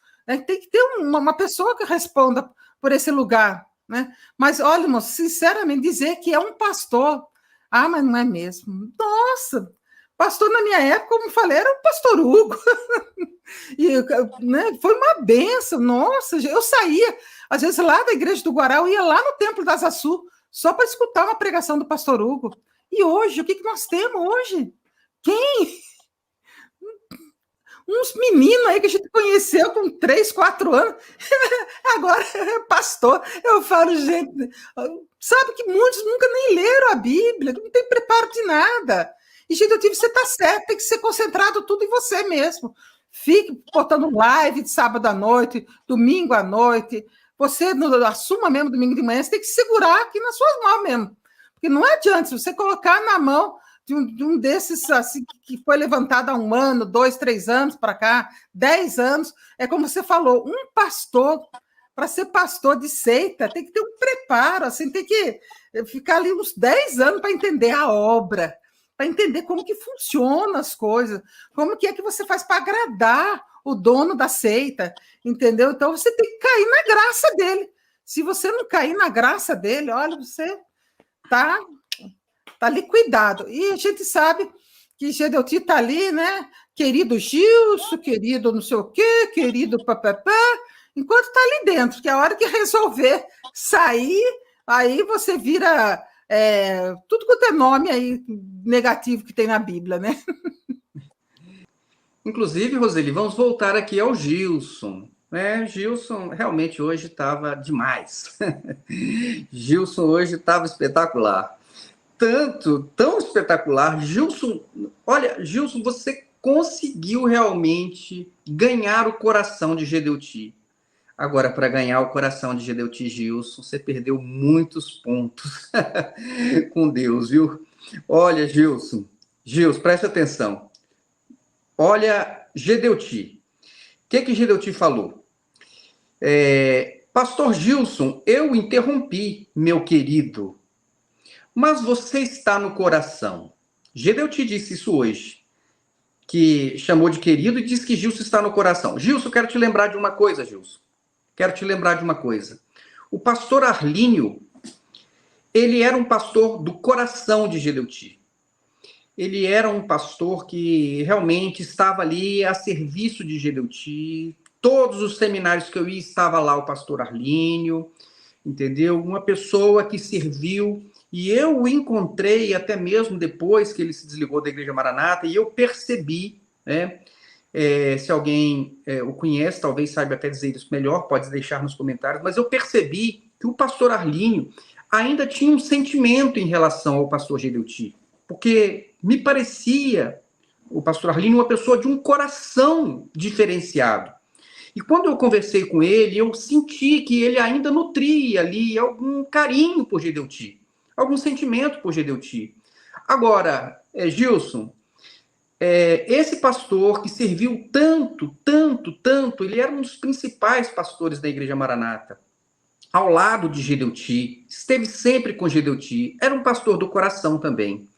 tem que ter uma pessoa que responda por esse lugar, né? Mas, olha, moço, sinceramente, dizer que é um pastor, mas não é mesmo. Nossa, pastor na minha época, como falei, era o pastor Hugo. E, né, foi uma benção, nossa, eu saía, às vezes, lá da igreja do Guará, eu ia lá no Templo da Asa Sul, só para escutar uma pregação do pastor Hugo. E hoje, o que nós temos hoje? Quem? uns meninos aí que a gente conheceu com 3, 4 anos, agora é pastor. Eu falo, gente, sabe que muitos nunca nem leram a Bíblia, não tem preparo de nada. E, gente, você está certo, tem que ser concentrado tudo em você mesmo. Fique botando live de sábado à noite, domingo à noite. Você assuma mesmo domingo de manhã, você tem que segurar aqui nas suas mãos mesmo. Porque não adianta, se você colocar na mão de um desses assim, que foi levantado há 1 ano, 2, 3 anos para cá, 10 anos, é como você falou, um pastor, para ser pastor de seita, tem que ter um preparo, assim, tem que ficar ali uns 10 anos para entender a obra, para entender como que funcionam as coisas, como que é que você faz para agradar o dono da seita, entendeu? Então, você tem que cair na graça dele. Se você não cair na graça dele, olha, você tá liquidado. E a gente sabe que Gedeuti está ali, né? Querido Gilson, querido não sei o quê, querido papapá, enquanto está ali dentro, que a hora que resolver sair, aí você vira tudo quanto é nome aí negativo que tem na Bíblia, né? Inclusive, Roseli, vamos voltar aqui ao Gilson. Gilson realmente hoje estava demais. Gilson hoje estava espetacular. Tão espetacular. Gilson, olha, Gilson, você conseguiu realmente ganhar o coração de Gedeuti. Agora, para ganhar o coração de Gedeuti, Gilson, você perdeu muitos pontos com Deus, viu? Olha, Gilson, preste atenção. Olha, Gedeuti. O que Gedeuti falou? Pastor Gilson, eu interrompi, meu querido, mas você está no coração. Gedeuti disse isso hoje, que chamou de querido e disse que Gilson está no coração. Gilson, quero te lembrar de uma coisa, Gilson. Quero te lembrar de uma coisa. O pastor Arlínio, ele era um pastor do coração de Gedeuti. Ele era um pastor que realmente estava ali a serviço de Gedeuti. Todos os seminários que eu ia, estava lá o pastor Arlínio, entendeu? Uma pessoa que serviu. E eu o encontrei até mesmo depois que ele se desligou da Igreja Maranata, e eu percebi, né? Se alguém o conhece, talvez saiba até dizer isso melhor, pode deixar nos comentários, mas eu percebi que o pastor Arlínio ainda tinha um sentimento em relação ao pastor Gedeuti, porque me parecia o pastor Arlínio uma pessoa de um coração diferenciado. E quando eu conversei com ele, eu senti que ele ainda nutria ali algum carinho por Gedeuti, algum sentimento por Gedeuti. Agora, Gilson, esse pastor que serviu tanto, ele era um dos principais pastores da Igreja Maranata, ao lado de Gedeuti, esteve sempre com Gedeuti, era um pastor do coração também.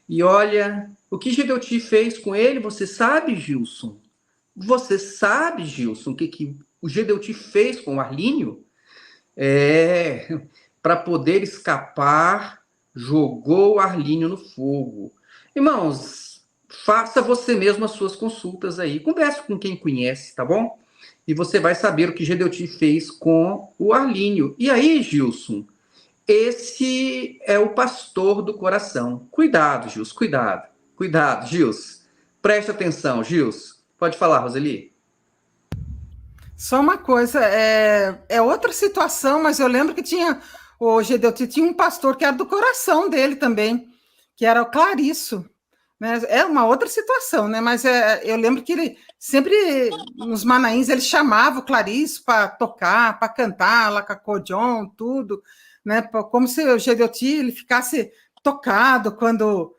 E olha, o que Gedeuti fez com ele, você sabe, Gilson? Você sabe, Gilson, o que o Gedeuti fez com o Arlínio? Para poder escapar, jogou o Arlínio no fogo. Irmãos, faça você mesmo as suas consultas aí. Converse com quem conhece, tá bom? E você vai saber o que Gedeuti fez com o Arlínio. E aí, Gilson, esse é o pastor do coração. Cuidado, Gilson, cuidado. Cuidado, Gilson. Preste atenção, Gilson. Pode falar, Roseli. Só uma coisa, é outra situação, mas eu lembro que o Gedeuti tinha um pastor que era do coração dele também, que era o Clariço. Né? É uma outra situação, né? Mas eu lembro que ele sempre, nos Manaíns, ele chamava o Clariço para tocar, para cantar, lá com a acordeon, tudo, né? Como se o Gedeuti ele ficasse tocado quando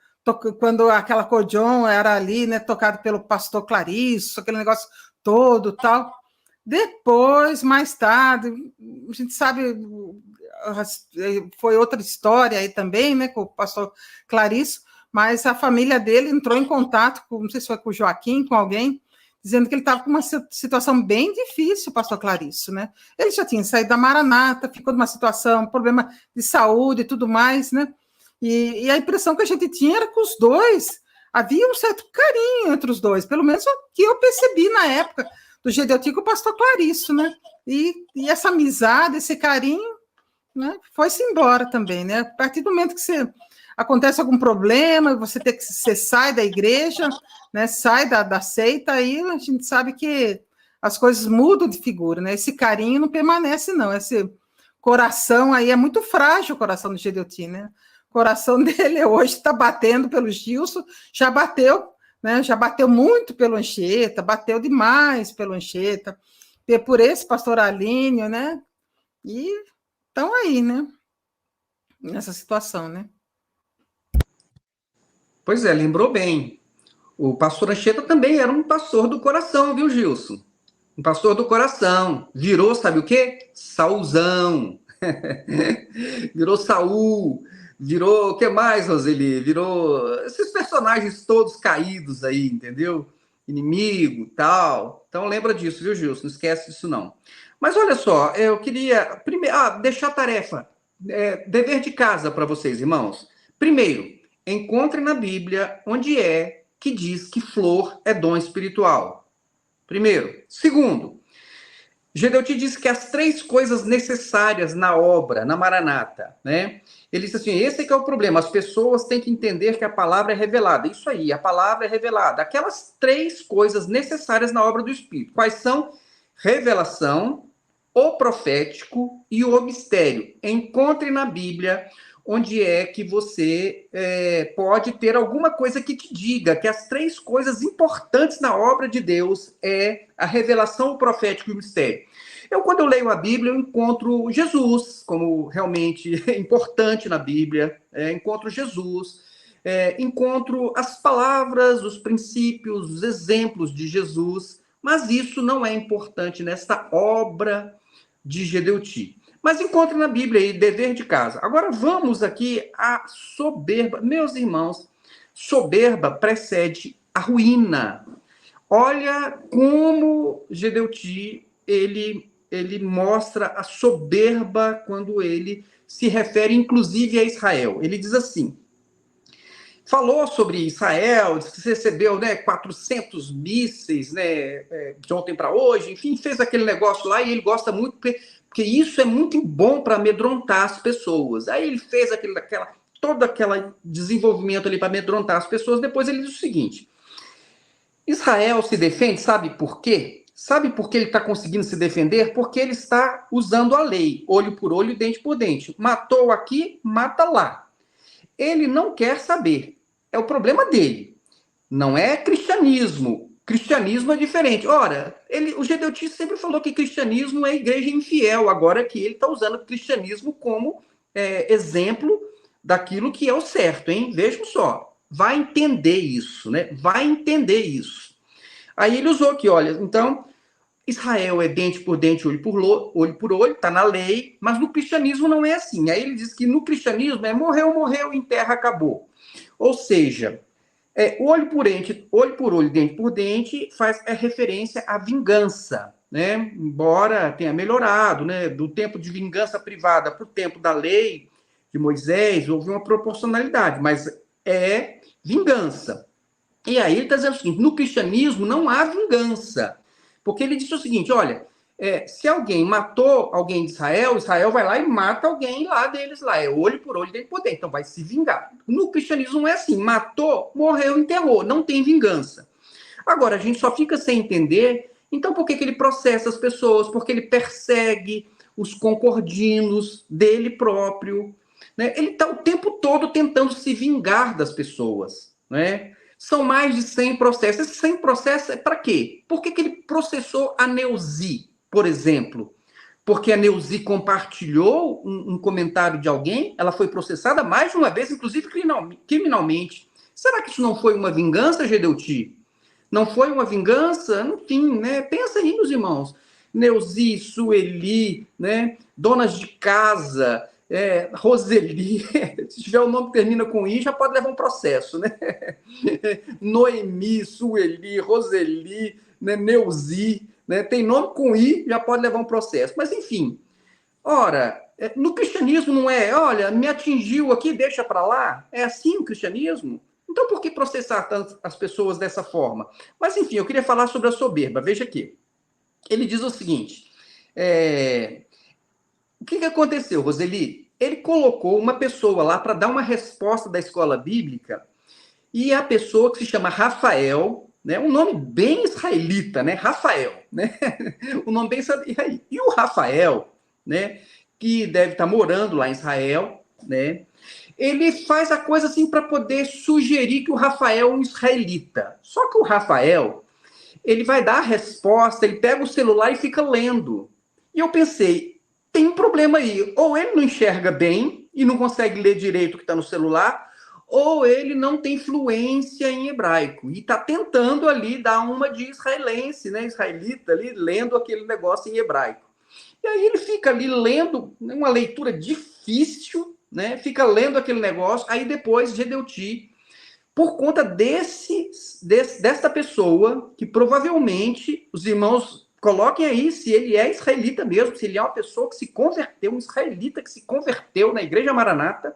aquela acordeon era ali, né? Tocado pelo pastor Clariço, aquele negócio todo, tal. Depois, mais tarde, a gente sabe, foi outra história aí também, né? Com o pastor Clariço. Mas a família dele entrou em contato com, não sei se foi com o Joaquim, com alguém, dizendo que ele estava com uma situação bem difícil, o pastor Clariço, né? Ele já tinha saído da Maranata, ficou numa situação, problema de saúde e tudo mais, né? E a impressão que a gente tinha era que os dois, havia um certo carinho entre os dois, pelo menos o que eu percebi na época do Gedeuti com o pastor Clariço, né? E essa amizade, esse carinho, né, foi-se embora também, né? A partir do momento que você acontece algum problema, você sai da igreja, né? Sai da seita, aí a gente sabe que as coisas mudam de figura, né? Esse carinho não permanece, não. Esse coração aí é muito frágil, o coração do Gedeuti, né? O coração dele hoje está batendo pelo Gilson, já bateu, né? Já bateu muito pelo Anchieta, bateu demais pelo Anchieta, por esse pastor Alínio, né? E estão aí, né? Nessa situação, né? Pois é, lembrou bem. O pastor Anchieta também era um pastor do coração, viu, Gilson? Um pastor do coração. Virou, sabe o quê? Saulzão. Virou Saul. Virou, o que mais, Roseli? Virou esses personagens todos caídos aí, entendeu? Inimigo, tal. Então lembra disso, viu, Gilson? Não esquece disso, não. Mas olha só, eu queria primeiro deixar a tarefa, dever de casa para vocês, irmãos. Primeiro, encontre na Bíblia onde é que diz que flor é dom espiritual. Primeiro. Segundo, Gedeuti diz que as 3 coisas necessárias na obra, na Maranata, né? Ele diz assim, esse é que é o problema, as pessoas têm que entender que a palavra é revelada. Isso aí, a palavra é revelada. Aquelas 3 coisas necessárias na obra do Espírito. Quais são? Revelação, o profético e o mistério. Encontre na Bíblia onde é que você pode ter alguma coisa que te diga que as 3 coisas importantes na obra de Deus é a revelação, o profético e o mistério. Quando eu leio a Bíblia, eu encontro Jesus como realmente importante na Bíblia, encontro Jesus, encontro as palavras, os princípios, os exemplos de Jesus, mas isso não é importante nesta obra de Gedeuti. Mas encontre na Bíblia aí, dever de casa. Agora vamos aqui à soberba. Meus irmãos, soberba precede a ruína. Olha como Gedeuti, ele mostra a soberba quando ele se refere inclusive a Israel. Ele diz assim, falou sobre Israel, disse que recebeu 400 mísseis de ontem para hoje, enfim, fez aquele negócio lá e ele gosta muito, porque isso é muito bom para amedrontar as pessoas. Aí ele fez todo aquele desenvolvimento ali para amedrontar as pessoas. Depois ele diz o seguinte, Israel se defende, sabe por quê? Sabe por que ele está conseguindo se defender? Porque ele está usando a lei, olho por olho, dente por dente. Matou aqui, mata lá. Ele não quer saber. É o problema dele. Não é cristianismo. Cristianismo é diferente. Ora, o Gedeuti sempre falou que cristianismo é igreja infiel. Agora que ele está usando o cristianismo como exemplo daquilo que é o certo, hein? Vejam só. Vai entender isso, né? Vai entender isso. Aí ele usou aqui, olha, então, Israel é dente por dente, olho por olho, está na lei, mas no cristianismo não é assim. Aí ele diz que no cristianismo morreu, enterra, acabou. Ou seja, olho por olho, dente por dente, faz referência à vingança, né? Embora tenha melhorado, né? Do tempo de vingança privada para o tempo da lei de Moisés, houve uma proporcionalidade, mas é vingança. E aí ele está dizendo o seguinte, no cristianismo não há vingança, porque ele disse o seguinte, olha, se alguém matou alguém de Israel, Israel vai lá e mata alguém lá deles lá, olho por olho, dente por dente, então vai se vingar. No cristianismo não é assim, matou, morreu, enterrou, não tem vingança. Agora, a gente só fica sem entender, então por que ele processa as pessoas, porque ele persegue os concordinos dele próprio, né? Ele está o tempo todo tentando se vingar das pessoas, né? São mais de 100 processos. Esse 100 processos é para quê? Por que ele processou a Neuzi, por exemplo? Porque a Neuzi compartilhou um comentário de alguém, ela foi processada mais de uma vez, inclusive criminalmente. Será que isso não foi uma vingança, Gedeuti? Não foi uma vingança? Enfim, né? Pensa aí, meus irmãos. Neuzi, Sueli, né? Donas de casa, Roseli, se tiver o nome que termina com I, já pode levar um processo, né? Noemi, Sueli, Roseli, né? Neuzi, né? Tem nome com I, já pode levar um processo. Mas, enfim, ora, no cristianismo não é, olha, me atingiu aqui, deixa para lá. É assim o cristianismo? Então, por que processar tanto as pessoas dessa forma? Mas, enfim, eu queria falar sobre a soberba. Veja aqui. Ele diz o seguinte, o que aconteceu, Roseli? ele colocou uma pessoa lá para dar uma resposta da escola bíblica, e a pessoa que se chama Rafael, né, um nome bem israelita, né, Rafael, né, um nome bem israelita. E o Rafael, né, que deve estar morando lá em Israel, né, ele faz a coisa assim para poder sugerir que o Rafael é um israelita. Só que o Rafael, ele vai dar a resposta, ele pega o celular e fica lendo. E eu pensei, tem um problema aí. Ou ele não enxerga bem e não consegue ler direito o que está no celular, ou ele não tem fluência em hebraico. E está tentando ali dar uma de israelense, né, israelita, ali, lendo aquele negócio em hebraico. E aí ele fica ali lendo, uma leitura difícil, né, fica lendo aquele negócio, aí depois Gedeuti, por conta desta pessoa, que provavelmente os irmãos coloquem aí se ele é israelita mesmo, se ele é uma pessoa que se converteu, um israelita que se converteu na Igreja Maranata.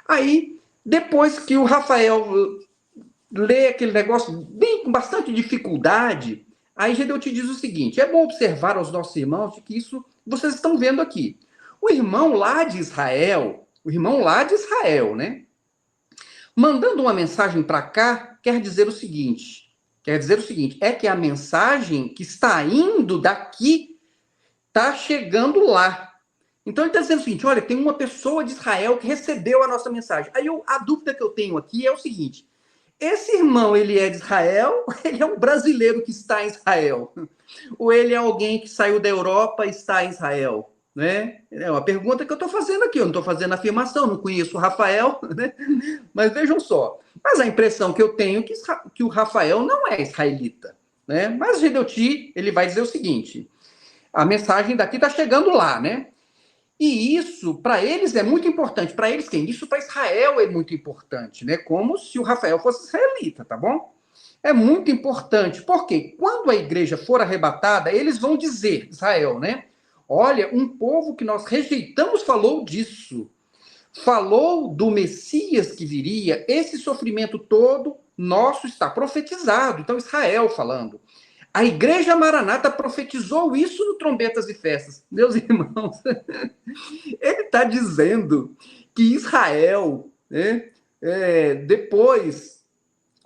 Aí, depois que o Rafael lê aquele negócio bem com bastante dificuldade, aí Gedeuti diz o seguinte: é bom observar aos nossos irmãos de que isso vocês estão vendo aqui. O irmão lá de Israel, né? Mandando uma mensagem para cá, quer dizer o seguinte, é que a mensagem que está indo daqui está chegando lá. Então ele está dizendo o seguinte: olha, tem uma pessoa de Israel que recebeu a nossa mensagem. Aí a dúvida que eu tenho aqui é o seguinte: esse irmão, ele é de Israel, ou ele é um brasileiro que está em Israel? Ou ele é alguém que saiu da Europa e está em Israel? Né? É uma pergunta que eu estou fazendo aqui, eu não estou fazendo afirmação, não conheço o Rafael, né? Mas vejam só, mas a impressão que eu tenho é que o Rafael não é israelita, né? Mas Gedeuti, ele vai dizer o seguinte: a mensagem daqui está chegando lá, né? E isso, para eles, é muito importante. Para eles, quem? Isso para Israel é muito importante, né? Como se o Rafael fosse israelita, tá bom? É muito importante, porque quando a igreja for arrebatada, eles vão dizer, Israel, né? Olha, um povo que nós rejeitamos falou disso. Falou do Messias que viria. Esse sofrimento todo nosso está profetizado. Então, Israel falando. A Igreja Maranata profetizou isso no Trombetas e Festas. Meus irmãos, ele está dizendo que Israel, né, depois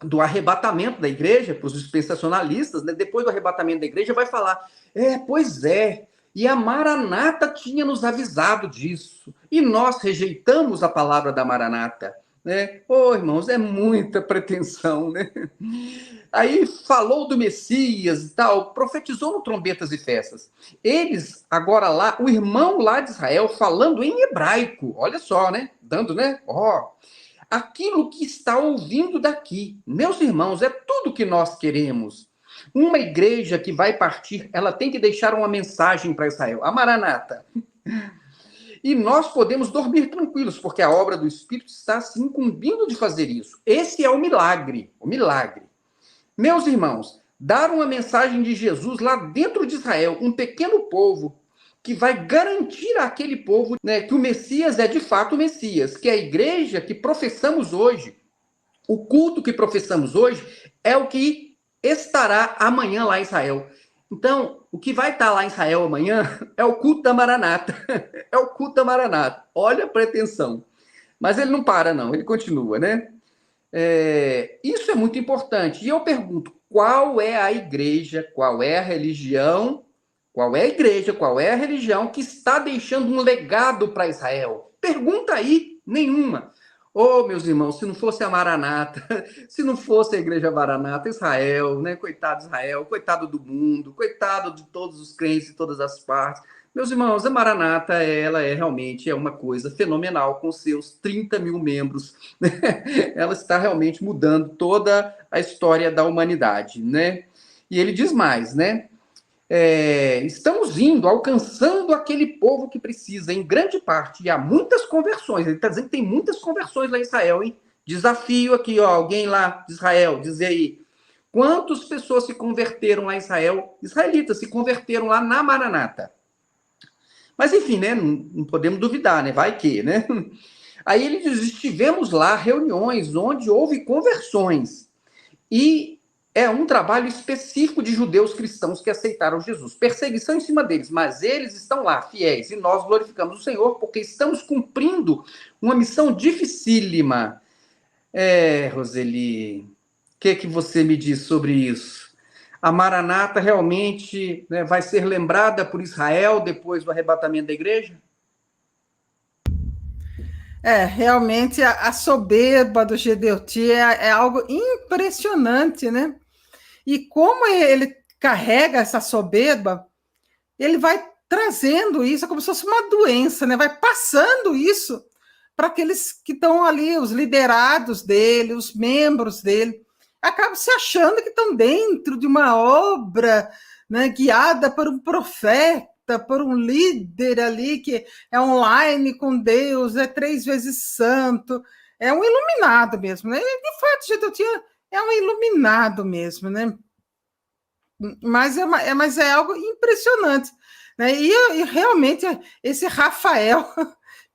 do arrebatamento da igreja, para os dispensacionalistas, né, depois do arrebatamento da igreja, vai falar, pois é, e a Maranata tinha nos avisado disso, e nós rejeitamos a palavra da Maranata. Né? Irmãos, é muita pretensão, né? Aí falou do Messias e tal, profetizou no Trombetas e Festas. Eles, agora lá, o irmão lá de Israel, falando em hebraico, olha só, né? Dando, né? Aquilo que está ouvindo daqui. Meus irmãos, é tudo que nós queremos. Uma igreja que vai partir, ela tem que deixar uma mensagem para Israel. A Maranata. E nós podemos dormir tranquilos, porque a obra do Espírito está se incumbindo de fazer isso. Esse é o milagre, o milagre. Meus irmãos, dar uma mensagem de Jesus lá dentro de Israel, um pequeno povo, que vai garantir àquele povo, né, que o Messias é de fato o Messias, que a igreja que professamos hoje, o culto que professamos hoje, é o que estará amanhã lá em Israel. Então, o que vai estar lá em Israel amanhã é o culto da Maranata. É o culto da Maranata. Olha a pretensão. Mas ele não para, não. Ele continua, né? Isso é muito importante. E eu pergunto, qual é a igreja, qual é a religião, qual é a igreja, qual é a religião que está deixando um legado para Israel? Pergunta aí, nenhuma. Meus irmãos, se não fosse a Maranata, se não fosse a Igreja Maranata, Israel, né? Coitado de Israel, coitado do mundo, coitado de todos os crentes de todas as partes. Meus irmãos, a Maranata, ela realmente uma coisa fenomenal, com seus 30 mil membros. Né? Ela está realmente mudando toda a história da humanidade, né? E ele diz mais, né? Estamos indo, alcançando aquele povo que precisa, em grande parte, e há muitas conversões. Ele está dizendo que tem muitas conversões lá em Israel, hein? Desafio aqui, alguém lá de Israel, dizer aí, quantas pessoas se converteram lá em Israel, israelitas se converteram lá na Maranata. Mas, enfim, né? Não podemos duvidar, né? Vai que, né? Aí ele diz, estivemos lá, reuniões onde houve conversões, e é um trabalho específico de judeus cristãos que aceitaram Jesus. Perseguição em cima deles, mas eles estão lá, fiéis, e nós glorificamos o Senhor porque estamos cumprindo uma missão dificílima. Roseli, o que você me diz sobre isso? A Maranata realmente, né, vai ser lembrada por Israel depois do arrebatamento da igreja? Realmente a soberba do Gedeuti é algo impressionante, né? E como ele carrega essa soberba, ele vai trazendo isso, é como se fosse uma doença, né? Vai passando isso para aqueles que estão ali, os liderados dele, os membros dele, acabam se achando que estão dentro de uma obra, né, guiada por um profeta, por um líder ali que é online com Deus, é 3 vezes santo, é um iluminado mesmo, né? E, de fato, Gedeuti é um iluminado mesmo, né? Mas é algo impressionante, né? E realmente esse Rafael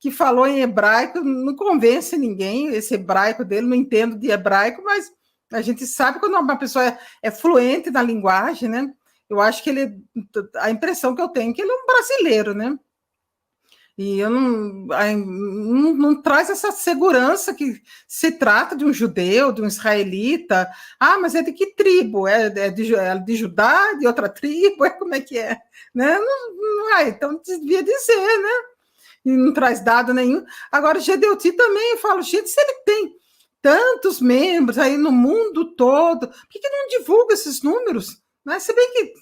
que falou em hebraico não convence ninguém, esse hebraico dele, não entendo de hebraico, mas a gente sabe quando uma pessoa é fluente na linguagem, né? Eu acho que a impressão que eu tenho é que ele é um brasileiro, né? E eu não traz essa segurança que se trata de um judeu, de um israelita. Ah, mas é de que tribo? É de Judá, de outra tribo? Como é que é? Né? Então devia dizer, né? E não traz dado nenhum. Agora, o Gedeuti também, eu falo, gente, se ele tem tantos membros aí no mundo todo, por que não divulga esses números? Né? Se bem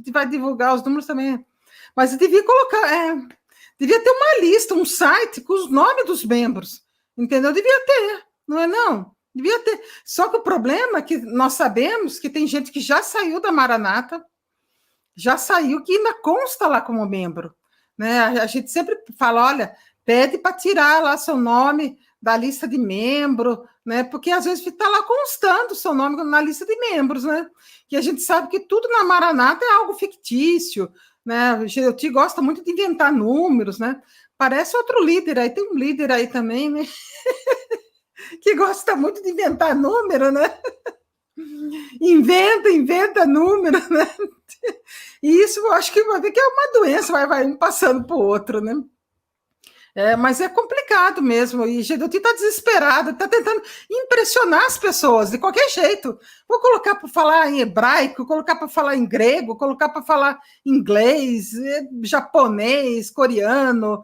que vai divulgar os números também. Mas devia colocar... devia ter uma lista, um site com os nomes dos membros, entendeu? Devia ter, não é não? Devia ter. Só que o problema é que nós sabemos que tem gente que já saiu da Maranata, já saiu, que ainda consta lá como membro, né? A gente sempre fala, olha, pede para tirar lá seu nome da lista de membro, né? Porque às vezes está lá constando o seu nome na lista de membros, né? Que a gente sabe que tudo na Maranata é algo fictício, né? O Gedeuti gosta muito de inventar números, né? Parece outro líder aí, tem um líder aí também, né? que gosta muito de inventar número, né? Inventa número, né? E isso eu acho que vai ver que é uma doença, vai um passando para o outro, né? Mas é complicado mesmo, e Gedeuti está desesperado, está tentando impressionar as pessoas de qualquer jeito. Vou colocar para falar em hebraico, colocar para falar em grego, colocar para falar inglês, japonês, coreano,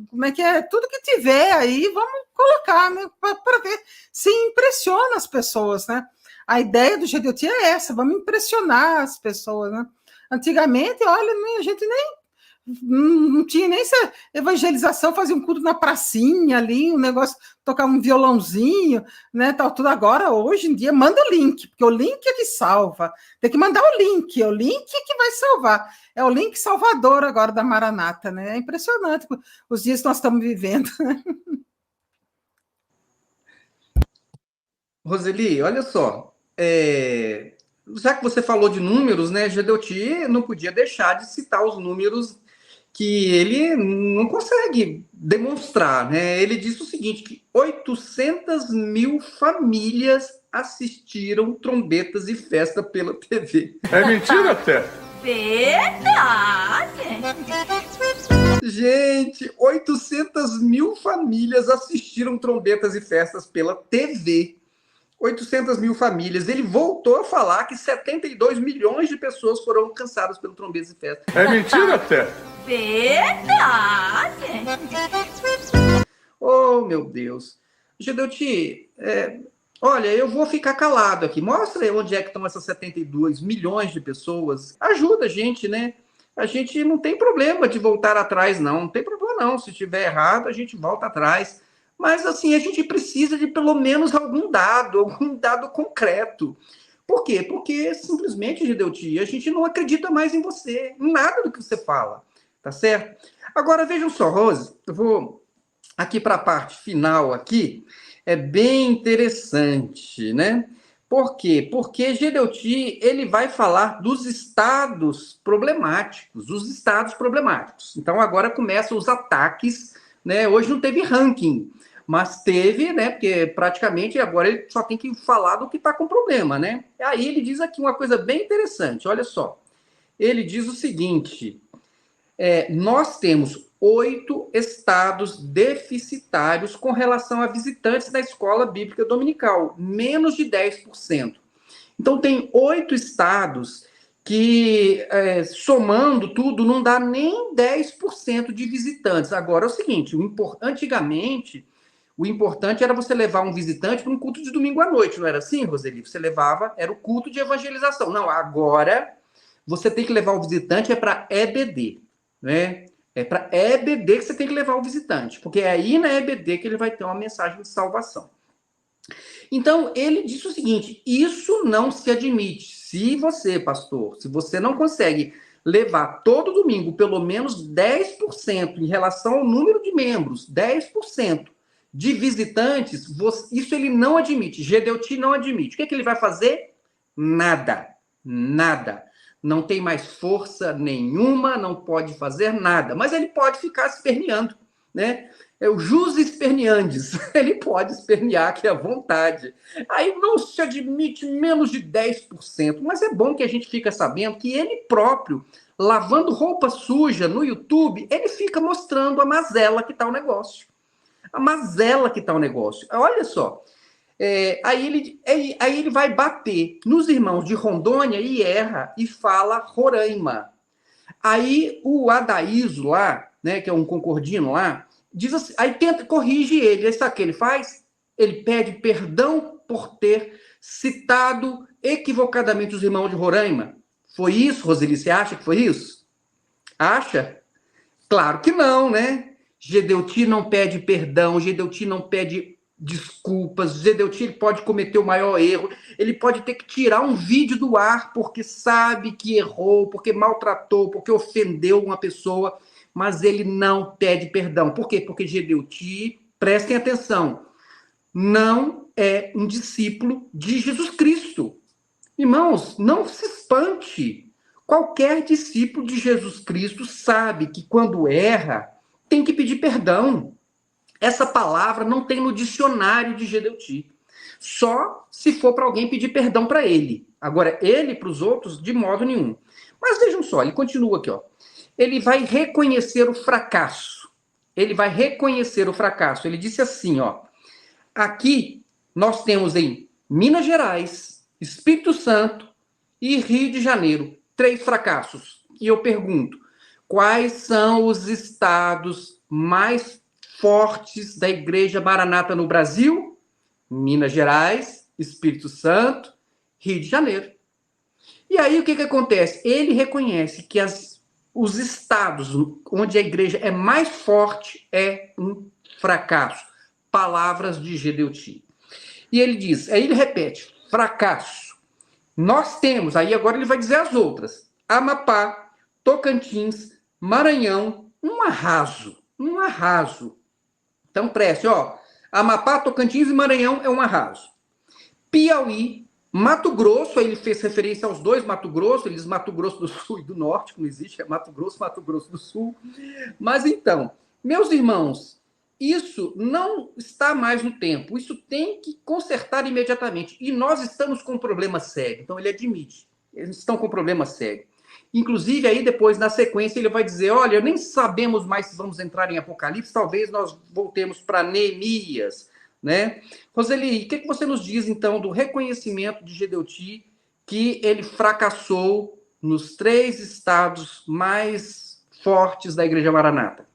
como é que é? Tudo que tiver aí, vamos colocar, né, para ver se impressiona as pessoas, né? A ideia do Gedeuti é essa, vamos impressionar as pessoas, né? Antigamente, olha, a gente não tinha nem essa evangelização, fazia um culto na pracinha ali, um negócio, tocar um violãozinho, né, tal, tudo. Agora, hoje em dia, manda o link, porque o link é que salva, tem que mandar o link que vai salvar, é o link salvador agora da Maranata, né, é impressionante os dias que nós estamos vivendo. Roseli, olha só, já que você falou de números, né, Gedeuti não podia deixar de citar os números que ele não consegue demonstrar, né? Ele disse o seguinte, que 800 mil famílias assistiram Trombetas e Festa pela TV. É mentira, até. Verdade! Gente, 800 mil famílias assistiram Trombetas e Festas pela TV. 800 mil famílias. Ele voltou a falar que 72 milhões de pessoas foram alcançadas pelo Trombetas e Festas. É mentira, até. Verdade! Oh, meu Deus. Gedeuti, olha, eu vou ficar calado aqui. Mostra aí onde é que estão essas 72 milhões de pessoas. Ajuda a gente, né? A gente não tem problema de voltar atrás, não. Não tem problema, não. Se estiver errado, a gente volta atrás. Mas, assim, a gente precisa de pelo menos algum dado concreto. Por quê? Porque, simplesmente, Gedeuti, a gente não acredita mais em você, em nada do que você fala, tá certo? Agora, vejam só, Rose, eu vou aqui para a parte final aqui, é bem interessante, né? Por quê? Porque Gedeuti, ele vai falar dos estados problemáticos, Então, agora começam os ataques, né? Hoje não teve ranking, Mas teve, né? Porque praticamente agora ele só tem que falar do que está com problema, né? Aí ele diz aqui uma coisa bem interessante, olha só. Ele diz o seguinte: nós temos 8 estados deficitários com relação a visitantes da escola bíblica dominical, menos de 10%. Então, tem 8 estados que, somando tudo, não dá nem 10% de visitantes. Agora, é o seguinte, antigamente, o importante era você levar um visitante para um culto de domingo à noite, não era assim, Roseli? Você levava, era o culto de evangelização. Não, agora você tem que levar o visitante para EBD, né? É para EBD que você tem que levar o visitante, porque é aí na EBD que ele vai ter uma mensagem de salvação. Então, ele disse o seguinte: isso não se admite. Se você, pastor, se você não consegue levar todo domingo pelo menos 10% em relação ao número de membros, 10% de visitantes, isso ele não admite. Gedeuti não admite. O que ele vai fazer? Nada. Nada. Não tem mais força nenhuma, não pode fazer nada. Mas ele pode ficar esperneando, né? É o jus esperneandis. Ele pode espernear que é à vontade. Aí não se admite menos de 10%. Mas é bom que a gente fica sabendo que ele próprio, lavando roupa suja no YouTube, ele fica mostrando a mazela que está o negócio. A mazela que está o negócio. Olha só. Aí ele vai bater nos irmãos de Rondônia e erra e fala Roraima. Aí o Adaíso lá, né, que é um concordino lá, diz assim, aí corrige ele. Aí sabe o que ele faz? Ele pede perdão por ter citado equivocadamente os irmãos de Roraima. Foi isso, Roseli? Você acha que foi isso? Acha? Claro que não, né? Gedeuti não pede perdão, Gedeuti não pede desculpas, Gedeuti ele pode cometer o maior erro, ele pode ter que tirar um vídeo do ar porque sabe que errou, porque maltratou, porque ofendeu uma pessoa, mas ele não pede perdão. Por quê? Porque Gedeuti, prestem atenção, não é um discípulo de Jesus Cristo. Irmãos, não se espante. Qualquer discípulo de Jesus Cristo sabe que quando erra, tem que pedir perdão. Essa palavra não tem no dicionário de Gedeuti. Só se for para alguém pedir perdão para ele. Agora, ele para os outros, de modo nenhum. Mas vejam só, ele continua aqui, ó. Ele vai reconhecer o fracasso. Ele vai reconhecer o fracasso. Ele disse assim, ó. Aqui nós temos em Minas Gerais, Espírito Santo e Rio de Janeiro 3 fracassos. E eu pergunto, quais são os estados mais fortes da Igreja Maranata no Brasil? Minas Gerais, Espírito Santo, Rio de Janeiro. E aí o que acontece? Ele reconhece que os estados onde a igreja é mais forte é um fracasso. Palavras de Gedeuti. E ele diz, aí ele repete, fracasso. Nós temos, aí agora ele vai dizer as outras, Amapá, Tocantins, Maranhão, um arraso. Então preste, ó, Amapá, Tocantins e Maranhão é um arraso. Piauí, Mato Grosso, aí ele fez referência aos 2 Mato Grosso, ele diz Mato Grosso do Sul e do Norte, que não existe, é Mato Grosso do Sul. Mas então, meus irmãos, isso não está mais no tempo, isso tem que consertar imediatamente. E nós estamos com um problema sério, então ele admite, eles estão com um problema sério. Inclusive, aí depois, na sequência, ele vai dizer, olha, nem sabemos mais se vamos entrar em Apocalipse, talvez nós voltemos para Neemias, né? Roseli, o que você nos diz, então, do reconhecimento de Gedeuti que ele fracassou nos 3 estados mais fortes da Igreja Maranata?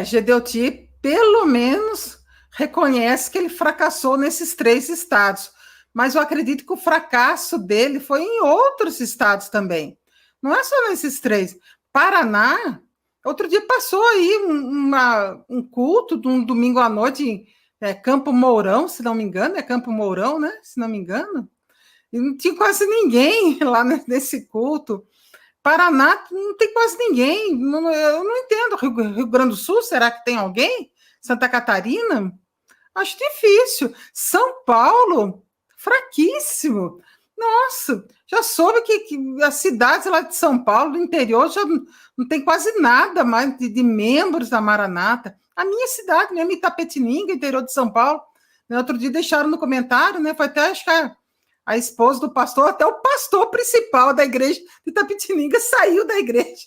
Gedeuti, pelo menos, reconhece que ele fracassou nesses 3 estados, mas eu acredito que o fracasso dele foi em outros estados também. Não é só nesses 3. Paraná, outro dia passou aí um culto de um domingo à noite em Campo Mourão, se não me engano, é Campo Mourão, né? Se não me engano. E não tinha quase ninguém lá nesse culto. Paraná não tem quase ninguém. Eu não entendo. Rio Grande do Sul, será que tem alguém? Santa Catarina? Acho difícil. São Paulo, fraquíssimo. Nossa, já soube que as cidades lá de São Paulo, do interior, já não tem quase nada mais de membros da Maranata. A minha cidade mesmo, Itapetininga, interior de São Paulo, né, outro dia deixaram no comentário, né, foi até, acho que a esposa do pastor, até o pastor principal da igreja de Itapetininga saiu da igreja,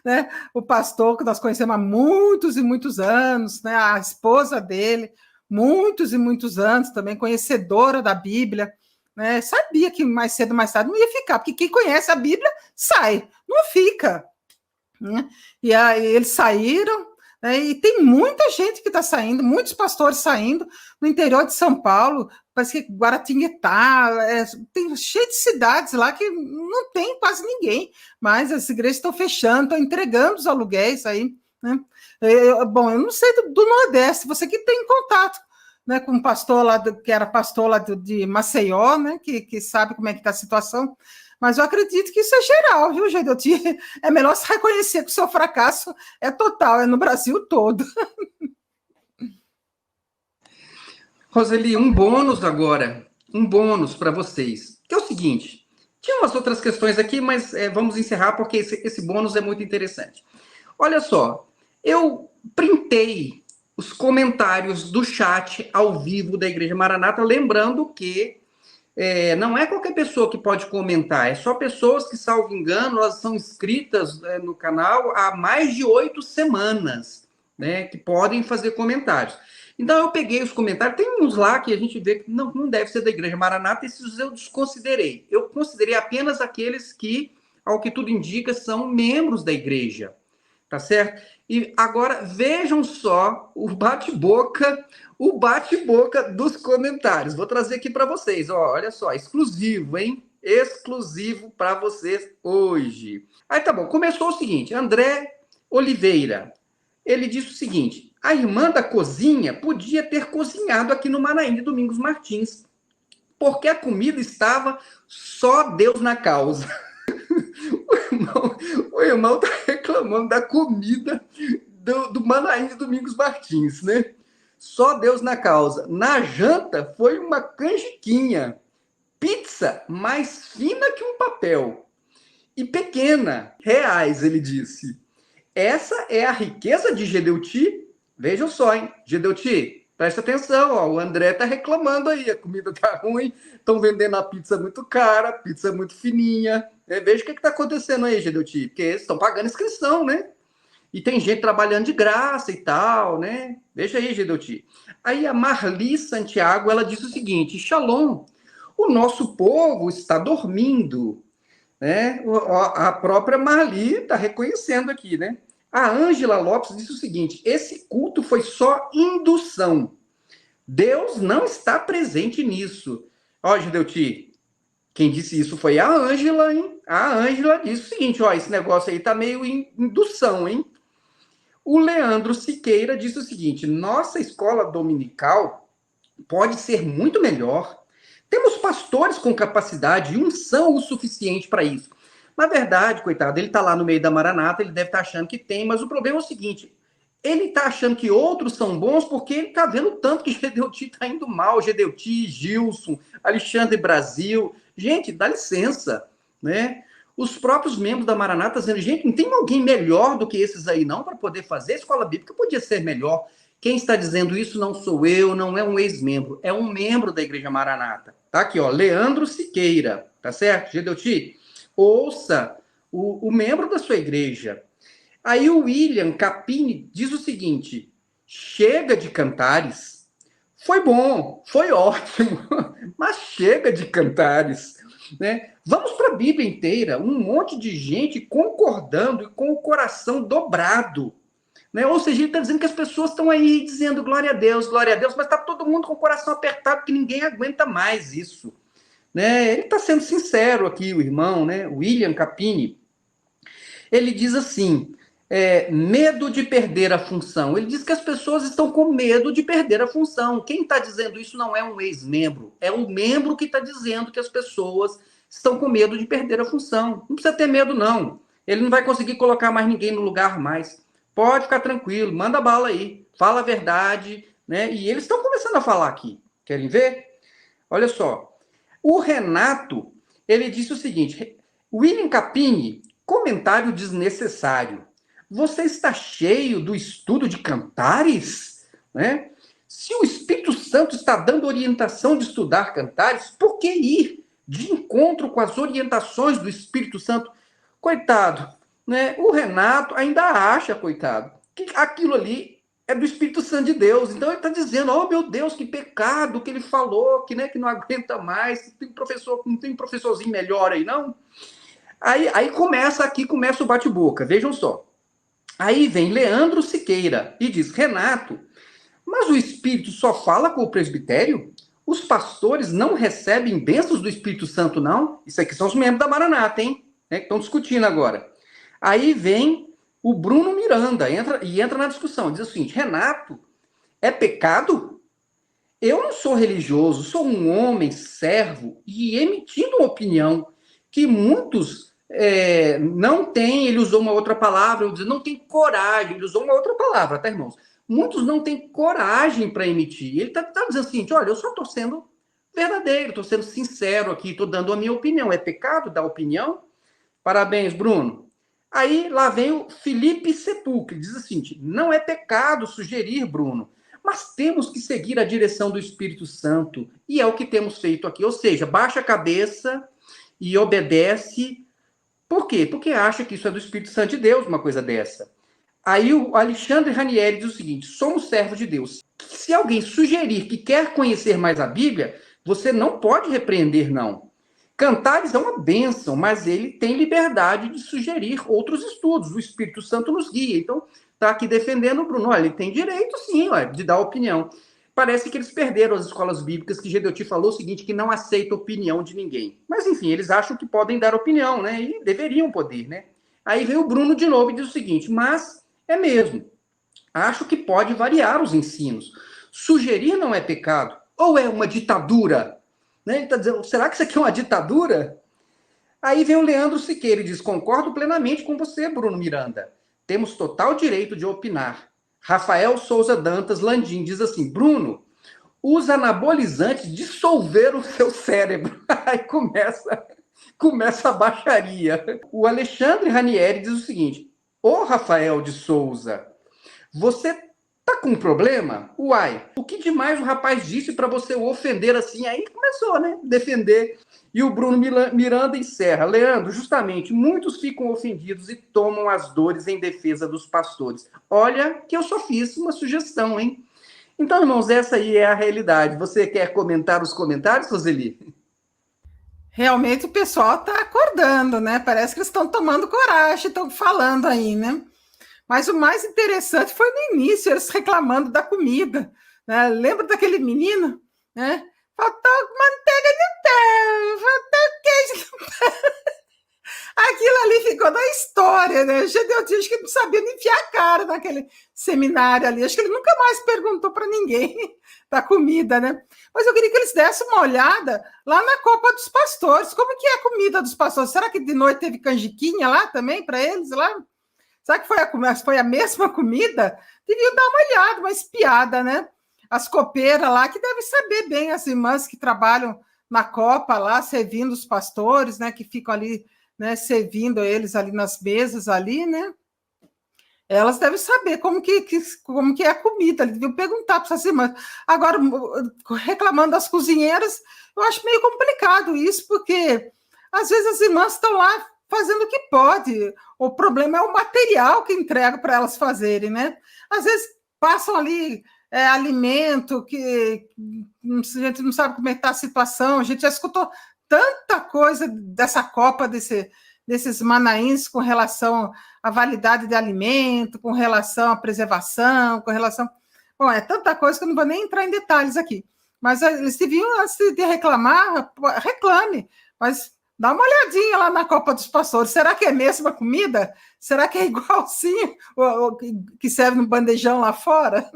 né? O pastor que nós conhecemos há muitos e muitos anos, né? A esposa dele, muitos e muitos anos, também conhecedora da Bíblia, né? Sabia que mais cedo ou mais tarde não ia ficar, porque quem conhece a Bíblia sai, não fica, né? E aí eles saíram, né? E tem muita gente que está saindo, muitos pastores saindo no interior de São Paulo, parece que Guaratinguetá, tem cheio de cidades lá que não tem quase ninguém, mas as igrejas estão fechando, estão entregando os aluguéis aí, né? Bom, eu não sei do Nordeste, você que tem contato, né, com um pastor lá, que era pastor lá de Maceió, né, que sabe como é que está a situação, mas eu acredito que isso é geral, viu, Gedeuti? É melhor se reconhecer que o seu fracasso é total, é no Brasil todo. Roseli, um bônus agora, um bônus para vocês, que é o seguinte, tinha umas outras questões aqui, mas vamos encerrar porque esse bônus é muito interessante. Olha só, eu printei os comentários do chat ao vivo da Igreja Maranata, lembrando que não é qualquer pessoa que pode comentar, é só pessoas que, salvo engano, elas são inscritas no canal há mais de 8 semanas, né, que podem fazer comentários. Então eu peguei os comentários, tem uns lá que a gente vê que não deve ser da Igreja Maranata, esses eu desconsiderei. Eu considerei apenas aqueles que, ao que tudo indica, são membros da igreja, tá certo? E agora vejam só o bate-boca dos comentários. Vou trazer aqui para vocês, ó, olha só, exclusivo, hein? Exclusivo para vocês hoje. Aí tá bom, começou o seguinte, André Oliveira, ele disse o seguinte, a irmã da cozinha podia ter cozinhado aqui no Manaim de Domingos Martins, porque a comida estava só Deus na causa. O irmão está reclamando da comida do Manaim de Domingos Martins, né? Só Deus na causa. Na janta foi uma canjiquinha, pizza mais fina que um papel e pequena, reais, ele disse. Essa é a riqueza de Gedeuti. Vejam só, hein? Gedeuti, presta atenção, ó, o André tá reclamando aí, a comida tá ruim, estão vendendo a pizza muito cara, a pizza muito fininha. Veja o que tá acontecendo aí, Gedeuti, porque eles estão pagando inscrição, né? E tem gente trabalhando de graça e tal, né? Veja aí, Gedeuti. Aí a Marli Santiago, ela disse o seguinte, Shalom, o nosso povo está dormindo, né? A própria Marli está reconhecendo aqui, né? A Ângela Lopes disse o seguinte, esse culto foi só indução. Deus não está presente nisso. Ó, Gedeuti, quem disse isso foi a Ângela, hein? A Ângela disse o seguinte, ó, esse negócio aí tá meio indução, hein? O Leandro Siqueira disse o seguinte, nossa escola dominical pode ser muito melhor. Temos pastores com capacidade e unção o suficiente para isso. Na verdade, coitado, ele está lá no meio da Maranata, ele deve estar achando que tem, mas o problema é o seguinte, ele está achando que outros são bons porque ele está vendo tanto que Gedeuti está indo mal, Gedeuti, Gilson, Alexandre Brasil. Gente, dá licença, né? Os próprios membros da Maranata dizendo, gente, não tem alguém melhor do que esses aí não para poder fazer? A escola bíblica podia ser melhor. Quem está dizendo isso não sou eu, não é um ex-membro, é um membro da Igreja Maranata. Tá aqui, ó, Leandro Siqueira, tá certo? Gedeuti, ouça o membro da sua igreja. Aí o William Capini diz o seguinte, chega de cantares. Foi bom, foi ótimo, mas chega de cantares, né? Vamos para a Bíblia inteira, um monte de gente concordando e com o coração dobrado, né? Ou seja, ele está dizendo que as pessoas estão aí dizendo glória a Deus, mas está todo mundo com o coração apertado, porque ninguém aguenta mais isso, né? Ele está sendo sincero aqui, o irmão, né? William Capini. Ele diz assim, medo de perder a função. Ele diz que as pessoas estão com medo de perder a função. Quem está dizendo isso não é um ex-membro, é um membro que está dizendo que as pessoas estão com medo de perder a função. Não precisa ter medo, não. Ele não vai conseguir colocar mais ninguém no lugar mais. Pode ficar tranquilo, manda bala aí, fala a verdade, né? E eles estão começando a falar aqui. Querem ver? Olha só. O Renato, ele disse o seguinte, William Capini, comentário desnecessário. Você está cheio do estudo de cantares? Né? Se o Espírito Santo está dando orientação de estudar cantares, por que ir de encontro com as orientações do Espírito Santo? Coitado, né? O Renato ainda acha, coitado, que aquilo ali é do Espírito Santo de Deus. Então ele está dizendo, oh meu Deus, que pecado que ele falou, que, né, que não aguenta mais, que tem professor, não tem um professorzinho melhor aí, não? Aí começa o bate-boca, vejam só. Aí vem Leandro Siqueira e diz, Renato, mas o Espírito só fala com o presbitério? Os pastores não recebem bênçãos do Espírito Santo, não? Isso aqui são os membros da Maranata, hein? Que estão discutindo agora. Aí vem o Bruno Miranda, entra na discussão, diz o seguinte, Renato, é pecado? Eu não sou religioso, sou um homem servo e emitindo uma opinião que muitos não têm, ele usou uma outra palavra, eu disse, não tem coragem, ele usou uma outra palavra, tá, irmãos? Muitos não têm coragem para emitir. Ele está dizendo o seguinte, olha, eu só estou sendo verdadeiro, estou sendo sincero aqui, estou dando a minha opinião. É pecado dar opinião? Parabéns, Bruno. Aí lá vem o Felipe Sepulcre, diz assim, não é pecado sugerir, Bruno, mas temos que seguir a direção do Espírito Santo, e é o que temos feito aqui, ou seja, baixa a cabeça e obedece. Por quê? Porque acha que isso é do Espírito Santo de Deus, uma coisa dessa. Aí o Alexandre Ranieri diz o seguinte, somos servos de Deus. Se alguém sugerir que quer conhecer mais a Bíblia, você não pode repreender, não. Cantares é uma bênção, mas ele tem liberdade de sugerir outros estudos. O Espírito Santo nos guia. Então, está aqui defendendo o Bruno. Olha, ele tem direito, sim, de dar opinião. Parece que eles perderam as escolas bíblicas, que Gedeuti falou o seguinte, que não aceita opinião de ninguém. Mas, enfim, eles acham que podem dar opinião, né? E deveriam poder, né? Aí vem o Bruno de novo e diz o seguinte, mas é mesmo. Acho que pode variar os ensinos. Sugerir não é pecado. Ou é uma ditadura? Né? Ele está dizendo, será que isso aqui é uma ditadura? Aí vem o Leandro Siqueira e diz, concordo plenamente com você, Bruno Miranda. Temos total direito de opinar. Rafael Souza Dantas Landim diz assim, Bruno, os anabolizantes dissolveram o seu cérebro. Aí começa a baixaria. O Alexandre Ranieri diz o seguinte, ô Rafael de Souza, você tá com um problema? Uai, o que demais o rapaz disse para você o ofender assim? Aí começou, né? Defender. E o Bruno Miranda encerra. Leandro, justamente, muitos ficam ofendidos e tomam as dores em defesa dos pastores. Olha que eu só fiz uma sugestão, hein? Então, irmãos, essa aí é a realidade. Você quer comentar os comentários, Roseli? Realmente o pessoal está acordando, né? Parece que eles estão tomando coragem, estão falando aí, né? Mas o mais interessante foi no início, eles reclamando da comida. Né? Lembra daquele menino? Né? Faltou manteiga no pão, faltou queijo no pão. Aquilo ali ficou na história, né? Gedeuti, acho que não sabia nem enfiar a cara naquele seminário ali. Acho que ele nunca mais perguntou para ninguém da comida, né? Mas eu queria que eles dessem uma olhada lá na Copa dos Pastores. Como que é a comida dos pastores? Será que de noite teve canjiquinha lá também para eles lá? Será que foi a mesma comida? Deviam dar uma olhada, uma espiada, né? As copeiras lá, que devem saber bem, as irmãs que trabalham na Copa lá, servindo os pastores, né? Que ficam ali, né? Servindo eles ali nas mesas ali, né? Elas devem saber como que é a comida, eles deviam perguntar para essas irmãs. Agora, reclamando das cozinheiras, eu acho meio complicado isso, porque às vezes as irmãs estão lá fazendo o que pode. O problema é o material que entrega para elas fazerem, né? Às vezes passam ali alimento que a gente não sabe como é que está a situação. A gente já escutou tanta coisa dessa Copa, desses manaíns com relação à validade de alimento, com relação à preservação, com relação... Bom, é tanta coisa que eu não vou nem entrar em detalhes aqui. Mas eles deviam, antes de reclamar, reclame, mas dá uma olhadinha lá na Copa dos Pastores. Será que é a mesma comida? Será que é igualzinho o que serve no bandejão lá fora?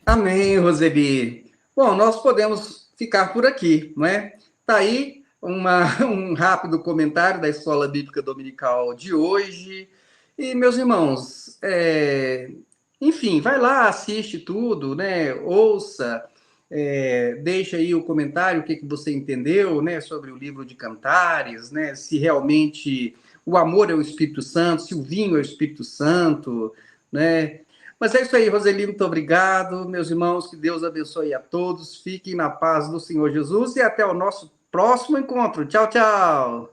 Amém, Roseli. Bom, nós podemos ficar por aqui, não é? Está aí um rápido comentário da Escola Bíblica Dominical de hoje. E, meus irmãos, enfim, vai lá, assiste tudo, né? Ouça. Deixa aí o comentário, o que você entendeu, né, sobre o livro de Cantares, né, se realmente o amor é o Espírito Santo, se o vinho é o Espírito Santo, né? Mas é isso aí, Roseli, muito obrigado. Meus irmãos, que Deus abençoe a todos. Fiquem na paz do Senhor Jesus e até o nosso próximo encontro. Tchau, tchau.